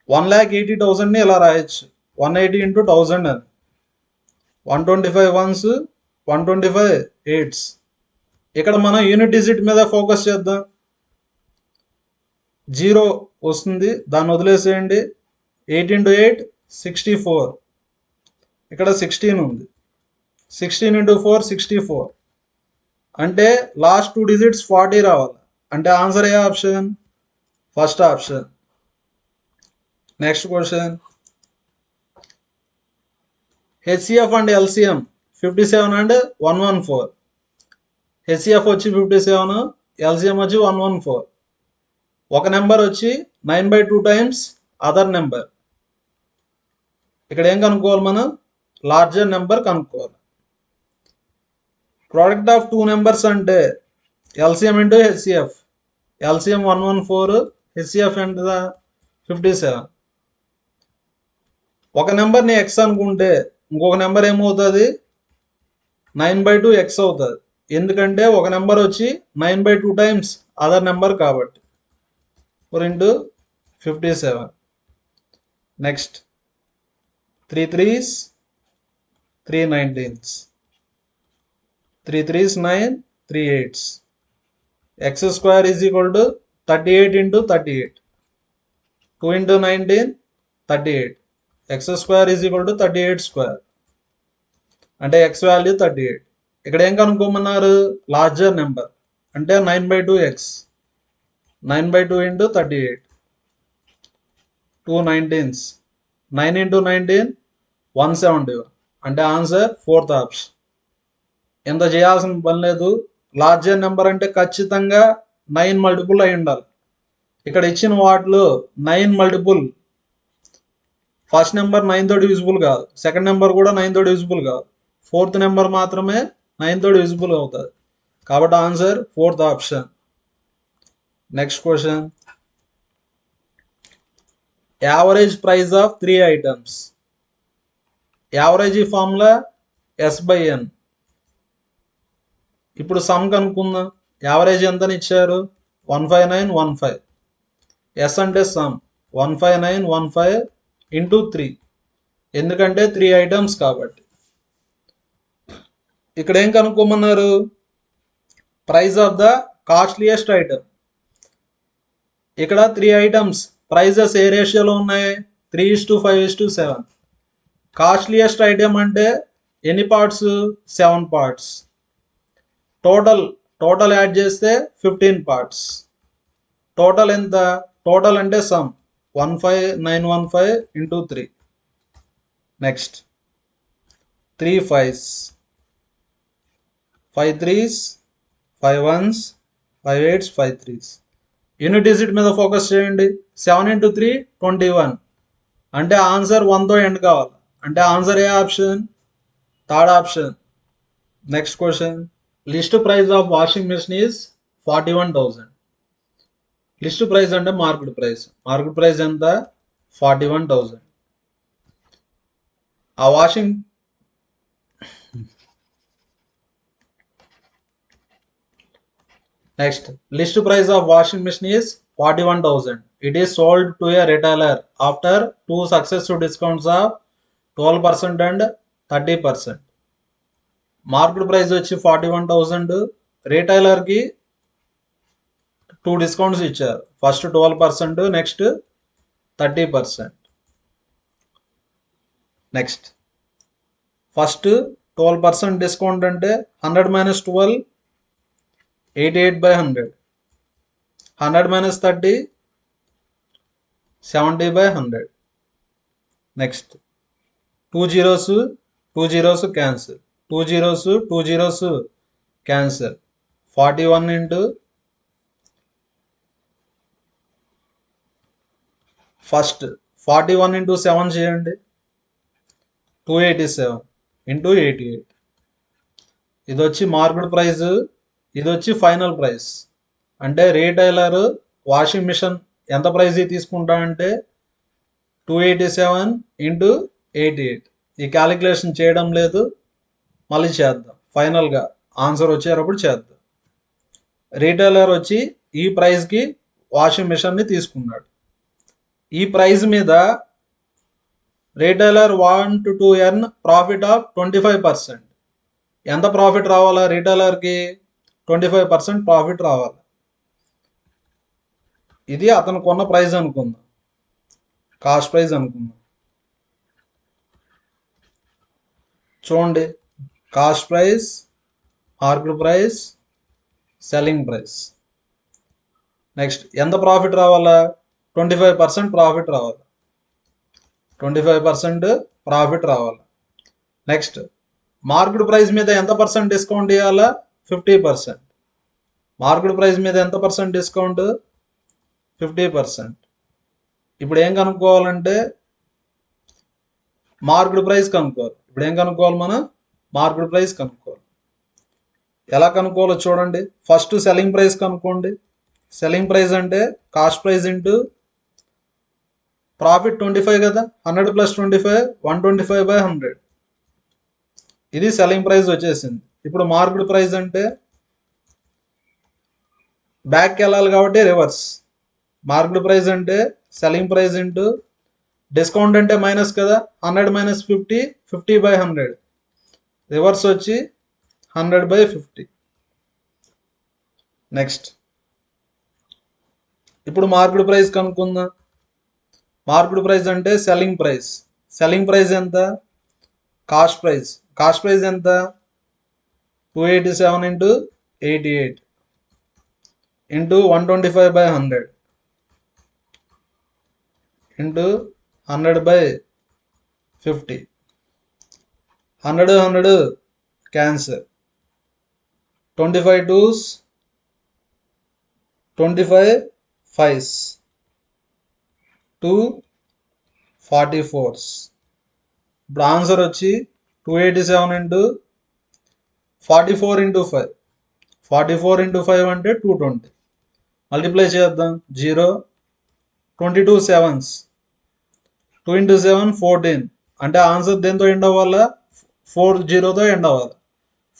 1,80,000ని ఇలా రాయొచ్చు, 180 into 1000 అని. 125 1s 125 8s. ఇక్కడ మనం యూనిట్ డిజిట్ మీద ఫోకస్ చేద్దాం. 0 వస్తుంది, దాన్ని వదిలేసేయండి. 8 into 8 64. ఇక్కడ 16 ఉంది. 16 into 4 64. అంటే లాస్ట్ 2 digits 40 రావాలి. అంటే ఆన్సర్ ఏ option? First option. Next question, HCF and LCM 57 and 114. HCF వచ్చి 57, ఎల్సిఎం వచ్చి 114. ఒక నెంబర్ వచ్చి 9/2 times అదర్ నెంబర్. ఇక్కడ ఏం కనుక్కోవాలి మనం? లార్జర్ నెంబర్ కనుక్కోవాలి. ప్రోడక్ట్ ఆఫ్ 2 నెంబర్స్ అంటే LCM into HCF. LCM 114, HCF ఎంత? 57. ఒక నెంబర్ని ఎక్స్ అనుకుంటే ఇంకొక నెంబర్ ఏమవుతుంది? 9/2 ఎక్స్ అవుతుంది. ఎందుకంటే ఒక నెంబర్ వచ్చి 9/2 times అదర్ నెంబర్ కాబట్టి. 4 into 57. Next 3 3s 3 19s. 3 3s 9, 3 8s. X square is equal to 38 into 38. 2 into 19 38. X square is equal to 38 square. అంటే ఎక్స్ వాల్యూ 38. ఇక్కడ ఏం కనుక్కోమన్నారు? లార్జర్ నెంబర్ అంటే 9/2x. 9/2 into 38, 2 19s. 9 ఇంటూ 19 171. అంటే answer fourth option. ఎంత చేయాల్సిన పని లేదు. లార్జర్ నెంబర్ అంటే ఖచ్చితంగా 9 మల్టిపుల్ అయి ఉండాలి. ఇక్కడ ఇచ్చిన వాటిలో 9 మల్టిపుల్ ఫస్ట్ నెంబర్ 9 తోటి డివిజిబుల్ కాదు, సెకండ్ నెంబర్ కూడా 9 తోటి డివిజిబుల్ కాదు, ఫోర్త్ నెంబర్ మాత్రమే 9 తోటి డివిజిబుల్ అవుతుంది. కాబట్టి answer fourth option. Next question, average price of 3 items. Average formula S/N. ఇప్పుడు సమ్ కనుక్కుందాం. యావరేజ్ ఎంతని ఇచ్చారు? 15915. ఎస్ అంటే సమ్ 15915 ఇంటూ 3, ఎందుకంటే 3 ఐటమ్స్ కాబట్టి. ఇక్కడ ఏం కనుక్కోమన్నారు? Price of the costliest item. ఇక్కడ 3 ఐటమ్స్ ప్రైజెస్ ఏ రేషియోలో ఉన్నాయి? 3:5:7. కాస్ట్లీయెస్ట్ ఐటమ్ అంటే ఎన్ని పార్ట్స్? 7 పార్ట్స్. టోటల్ యాడ్ చేస్తే 15 పార్ట్స్. టోటల్ ఎంత? టోటల్ అంటే some 15915 into 3. Next 3 5s, 5 3s, 5 1s, 5 8s, 5 3s. Unit digit మీద ఫోకస్ చేయండి. 7 ఇంటూ 3 21. అంటే ఆన్సర్ 1తో ఎండ్ కావాలి. అంటే ఆన్సర్ ఏ option? Third option. Next question, list price of washing machine is 41,000. List price అంటే market price. Market price ఎంత? 41,000. ఆ washing next, list price of washing machine is 41,000. It is sold to a retailer after 2 successive discounts of 12% and 30%. Market price వచ్చి 41,000. రిటైలర్కి 2 discounts ఇచ్చారు. First 12%, next 30%. Next first 12% discount అంటే 100 - 12 88/100. 100 - 30 70/100. Next 2 zeros 2 zeros cancel, 2 zeros 2 zeros cancel. 41 into first 41 into 7 చేయండి, 287 into 88. ఇది వచ్చి market price, ఇది వచ్చి final price. అంటే retailer washing machine ఎంత ప్రైస్ తీసుకుంటా అంటే 287 ఇంటూ 88. ఈ క్యాలిక్యులేషన్ చేయడం లేదు, మళ్ళీ చేద్దాం. ఫైనల్గా ఆన్సర్ వచ్చేటప్పుడు చేద్దాం. రీటైలర్ వచ్చి ఈ ప్రైస్కి వాషింగ్ మిషన్ని తీసుకున్నాడు. ఈ ప్రైస్ మీద retailer want to earn profit of 25%. ఎంత ప్రాఫిట్ రావాలా? రీటైలర్కి 25% ప్రాఫిట్ రావాలి. ఇది అతను కొన్న ప్రైస్ అనుకుందాం, కాస్ట్ ప్రైస్ అనుకుందాం. చూడండి, cost price, market price, selling price. Next ఎంత ప్రాఫిట్ రావాలా? 25% ప్రాఫిట్ రావాలి. 25% ప్రాఫిట్ రావాలి. నెక్స్ట్ మార్కెట్ ప్రైస్ మీద ఎంత పర్సెంట్ డిస్కౌంట్ ఇవ్వాలా? 50%. మార్కెట్ ప్రైస్ మీద ఎంత పర్సెంట్ డిస్కౌంట్? 50%. ఇప్పుడు ఏం కనుక్కోవాలంటే మార్కెట్ ప్రైస్ కనుక్కోవాలి. ఇప్పుడు ఏం కనుక్కోవాలి? మనం మార్కెట్ ప్రైస్ కనుక్కోవాలి. ఎలా కనుక్కోవాలో చూడండి. ఫస్ట్ సెల్లింగ్ ప్రైస్ కనుక్కోండి. సెల్లింగ్ ప్రైస్ అంటే కాస్ట్ ప్రైస్ ఇంటూ ప్రాఫిట్ 25 కదా, 100 + 25 125/100. ఇది సెల్లింగ్ ప్రైస్ వచ్చేసింది. ఇప్పుడు మార్కెట్ ప్రైస్ అంటే బ్యాక్కి వెళ్ళాలి కాబట్టి రివర్స్. మార్కెట్ ప్రైస్ అంటే సెల్లింగ్ ప్రైస్ ఇంటూ డిస్కౌంట్ అంటే మైనస్ కదా, 100 - 50 50/100. రివర్స్ వచ్చి 100/50. నెక్స్ట్ ఇప్పుడు మార్కెట్ ప్రైస్ కనుక్కుందాం. మార్కెట్ ప్రైస్ అంటే సెల్లింగ్ ప్రైస్. సెల్లింగ్ ప్రైస్ ఎంత? కాస్ట్ ప్రైస్ ఎంత 287 into 88 into 125/100 into 100/50 100 cancer 25 2s 25 5s 244s. ఇప్పుడు ఆన్సర్ వచ్చి 287 ఇంటూ 44 ఇంటూ 5 44 ఇంటూ 5 అంటే 220. మల్టిప్లై చేద్దాం 0 22 7s 2 ఇంటూ 7 14. అంటే ఆన్సర్ దేంతో ఎండ్ అవ్వాలా 40తో ఎండ్ అవ్వాలి.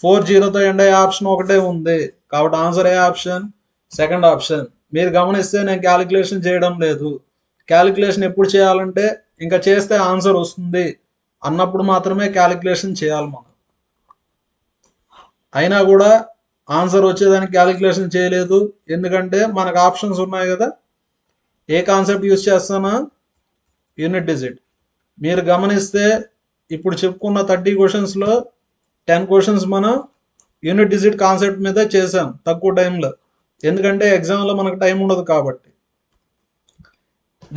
40తో ఎండ్ అయ్యే ఆప్షన్ ఒకటే ఉంది కాబట్టి ఆన్సర్ ఏ ఆప్షన్ సెకండ్ ఆప్షన్. మీరు గమనిస్తే నేను క్యాలిక్యులేషన్ చేయడం లేదు. క్యాలిక్యులేషన్ ఎప్పుడు చేయాలంటే ఇంకా చేస్తే ఆన్సర్ వస్తుంది అన్నప్పుడు మాత్రమే క్యాలిక్యులేషన్ చేయాలి మనం. అయినా కూడా ఆన్సర్ వచ్చేదానికి క్యాలిక్యులేషన్ చేయలేదు ఎందుకంటే మనకు ఆప్షన్స్ ఉన్నాయి కదా. ఏ కాన్సెప్ట్ యూజ్ చేస్తానా యూనిట్ డిజిట్. మీరు గమనిస్తే ఇప్పుడు చెప్పుకున్న 30 క్వశ్చన్స్లో 10 క్వశ్చన్స్ మనం యూనిట్ డిజిట్ కాన్సెప్ట్ మీద చేసాం తక్కువ టైంలో. ఎందుకంటే ఎగ్జామ్లో మనకు టైం ఉండదు కాబట్టి.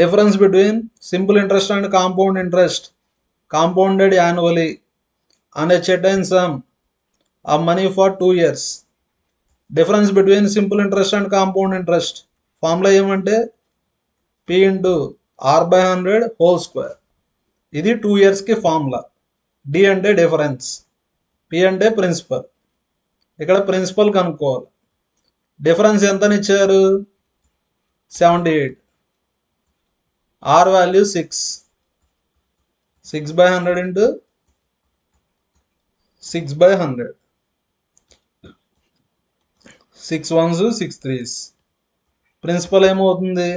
Difference between simple interest and compound interest compounded annually and a certain sum of money for 2 years. Difference between simple interest and compound interest formula ఏమంటే P into R/100 whole square. ఇది 2 ఇయర్స్కి formula. D అంటే difference, P అంటే principal. ఇక్కడ principal కనుక్కోవాలి. Difference ఎంతనిచ్చారు 78, R value 6, 6/100 into 6/100, 6 1s 6 3s. Principal ఏమవుతుంది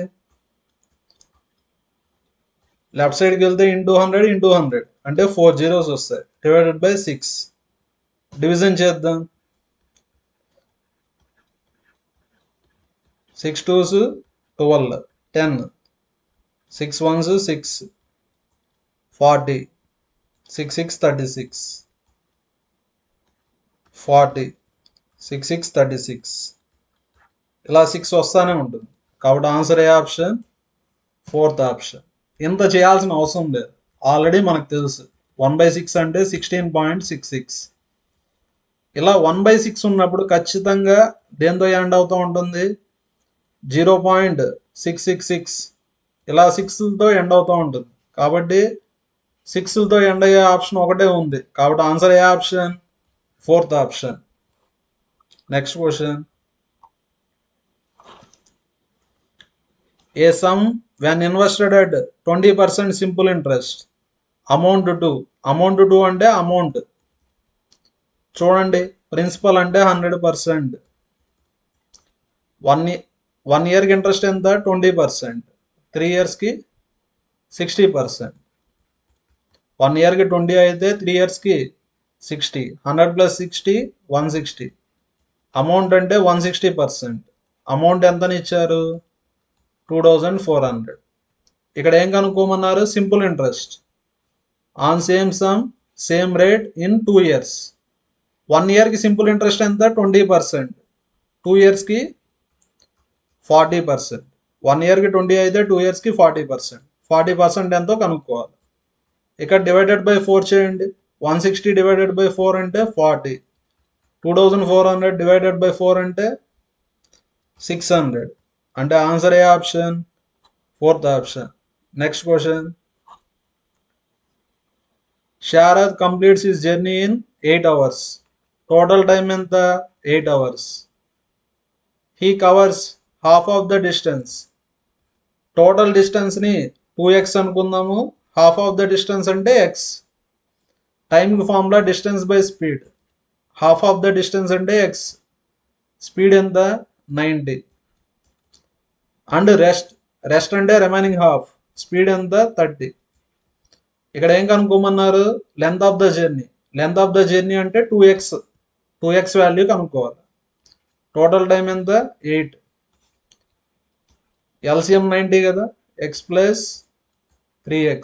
left సైడ్కి వెళ్తే ఇంటూ 100 ఇంటూ 100 అంటే 4 zeros వస్తాయి డివైడెడ్ బై 6. డివిజన్ చేద్దాం 6 2s 12 10, 6 1s 6 40, 6 6 36 40, 6 6 36. ఇలా 6 వస్తానే ఉంటుంది కాబట్టి ఆన్సర్ ఏ ఆప్షన్ ఫోర్త్ ఆప్షన్. ఇంత చేయాల్సిన అవసరం లేదు, ఆల్రెడీ మనకు తెలుసు 1/6 అంటే 16.66. ఇలా 1/6 ఉన్నప్పుడు ఖచ్చితంగా దేంతో ఎండ్ అవుతూ ఉంటుంది 0.666. ఇలా 6తో ఎండ్ అవుతూ ఉంటుంది కాబట్టి 6తో ఎండ్ అయ్యే ఆప్షన్ ఒకటే ఉంది కాబట్టి ఆన్సర్ ఏ option fourth option. Next question. A sum when invested at 20% simple interest amount to అంటే అమౌంట్ చూడండి. ప్రిన్సిపల్ అంటే 100%. 1 ఇయర్కి ఇంట్రెస్ట్ ఎంత 20%, 3 ఇయర్స్కి 60%. 1 ఇయర్కి 20 అయితే 3 ఇయర్స్కి 60. 100 + 60 160. అమౌంట్ అంటే 160%. అమౌంట్ ఎంతని ఇచ్చారు 2400. ఇక్కడ ఏం కనుక్కోమన్నారు simple interest on same sum same rate in 2 years. 1 ఇయర్కి సింపుల్ ఇంట్రెస్ట్ ఎంత 20%, 2 ఇయర్స్కి 40%. 1 ఇయర్కి 20 అయితే 2 ఇయర్స్కి 40%. 40% ఎంతో కనుక్కోవాలి. ఇక్కడ డివైడెడ్ బై 4 చేయండి. 160 డివైడెడ్ బై 4 అంటే 40. 2400 డివైడెడ్ బై 4 అంటే 600. అంటే ఆన్సర్ ఏ option fourth option. Next question. Sharad completes his journey in 8 hours. Total time ఎంత 8 hours. He covers half of the distance. Total డిస్టెన్స్ని 2x అనుకుందాము, హాఫ్ ఆఫ్ ద డిస్టెన్స్ అంటే x. టైంకి formula distance by speed. Half of the distance అంటే x, speed ఎంత 90. And rest అంటే remaining half, speed ఎంత 30. ఇక్కడ ఏం కనుక్కోమన్నారు length of the journey. Length of the journey అంటే 2x వాల్యూ కనుక్కోవాలి. టోటల్ టైం ఎంత 8. ఎల్సిఎం 90 కదా, x + 3x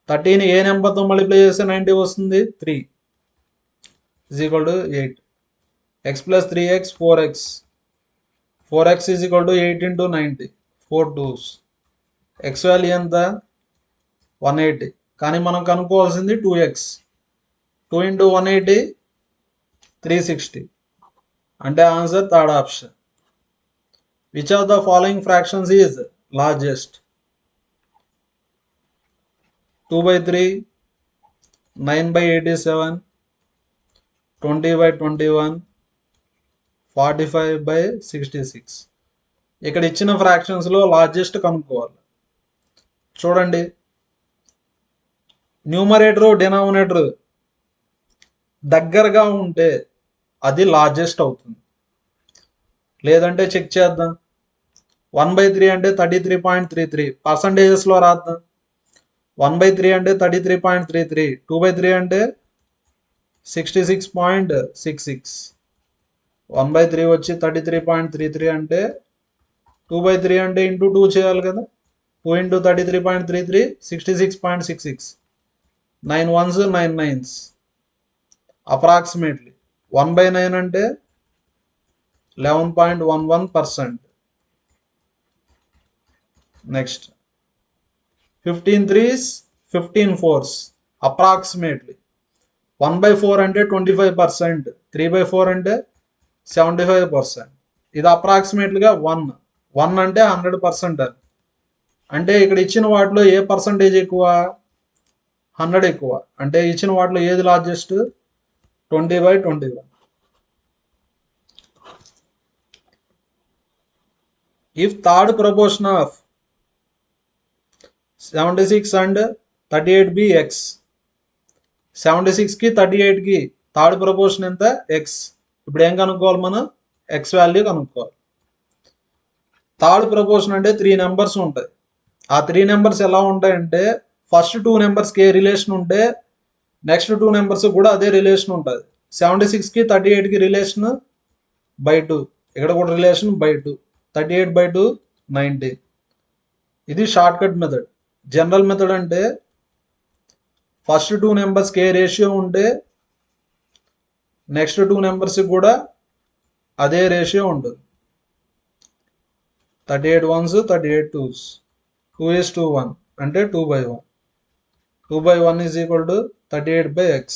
13 ఏ నెంబర్తో మల్టిప్లై చేస్తే 90 వస్తుంది? 3 is equal to 8. X plus 3x 4x. 4x is equal to 8 into 90. 4 2s. X value ఎంత? 180. కానీ మనం కనుక్కోవాల్సింది 2x. 2 ఇంటూ 180 360. అంటే answer third option. Which of the following fractions is largest? 2/3, 9/87, 20/21, 45/66. ఇక్కడ ఇచ్చిన ఫ్రాక్షన్స్లో లార్జెస్ట్ కనుక్కోవాలి. చూడండి, న్యూమరేటర్ డినామినేటర్ దగ్గరగా ఉంటే అది లార్జెస్ట్ అవుతుంది. లేదంటే చెక్ చేద్దాం. 1/3 అంటే 33.33. పర్సంటేజెస్లో రాద్దాం. 1/3 అంటే 33.33. 2/3 అంటే 66.66. 1/3 వచ్చి 33.33 అంటే 2/3 అంటే ఇంటూ 2 చేయాలి కదా. 2 ఇంటూ 33.33 66.66. 9 1s 9 9s. అప్రాక్సిమేట్లీ 1/9 అంటే 11.11%. Next 15 3s 15 4s. అప్రాక్సిమేట్లీ 1/4 అంటే 25%. 3/4 అంటే 75%. ఇది అప్రాక్సిమేట్లీగా 1 అంటే 100%. అంటే ఇక్కడ ఇచ్చిన వాటిలో ఏ పర్సంటేజ్ ఎక్కువ? 100 ఎక్కువ. అంటే ఇచ్చిన వాటిలో ఏది largest? 20/21. If third proportion of 76 and 38 be x. 76కి 38కి థర్డ్ ప్రపోర్షన్ ఎంత? x. ఇప్పుడు ఏం కనుక్కోవాలి మనం? x వాల్యూ కనుక్కోవాలి. థర్డ్ ప్రపోర్షన్ అంటే 3 నెంబర్స్ ఉంటాయి. ఆ 3 నెంబర్స్ ఎలా ఉంటాయంటే, ఫస్ట్ 2 నెంబర్స్కి ఏ రిలేషన్ ఉంటే నెక్స్ట్ 2 నెంబర్స్ కూడా అదే రిలేషన్ ఉంటుంది. 76కి 38కి రిలేషన్ /2. ఇక్కడ కూడా రిలేషన్ /2. 38/2 90. ఇది short cut method. General method అంటే ఫస్ట్ 2 నెంబర్స్కి ఏ రేషియో ఉంటే నెక్స్ట్ 2 నెంబర్స్కి కూడా అదే రేషియో ఉంటుంది. 38 1s 38 2s. 2:1 అంటే 2/1. 2/1 is equal to 38/x.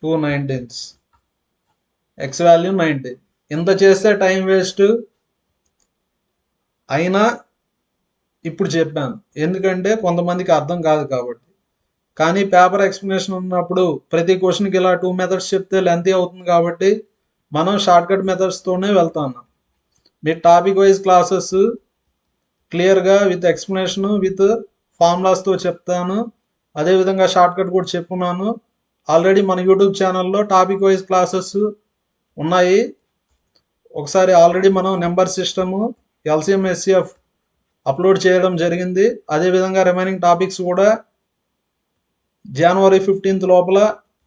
2 19s. x value 90. ఇంత చేస్తే టైం వేస్ట్ అయినా ఇప్పుడు చెప్పాను, ఎందుకంటే కొంతమందికి అర్థం కాదు కాబట్టి. కానీ పేపర్ ఎక్స్ప్లెనేషన్ ఉన్నప్పుడు ప్రతి క్వశ్చన్కి ఇలా 2 మెథడ్స్ చెప్తే లెంతీ అవుతుంది కాబట్టి మనం షార్ట్కట్ మెథడ్స్తోనే వెళ్తాను. మీ టాపిక్ వైజ్ క్లాసెస్ క్లియర్గా విత్ ఎక్స్ప్లెనేషన్ విత్ ఫార్ములాస్తో చెప్తాను. అదేవిధంగా షార్ట్కట్ కూడా చెప్పున్నాను. ఆల్రెడీ మన యూట్యూబ్ ఛానల్లో టాపిక్ వైజ్ క్లాసెస్ ఉన్నాయి. ఒకసారి ఆల్రెడీ మనం number system, LCM SCF upload చేయడం జరిగింది. అదేవిధంగా రిమైనింగ్ టాపిక్స్ కూడా January 15th లోపల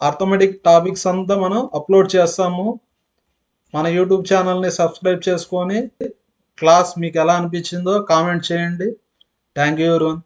అర్థమెటిక్ టాపిక్స్ అంతా మనం అప్లోడ్ చేస్తాము. మన యూట్యూబ్ ఛానల్ని సబ్స్క్రైబ్ చేసుకొని క్లాస్ మీకు ఎలా అనిపించిందో కామెంట్ చేయండి. Thank you everyone.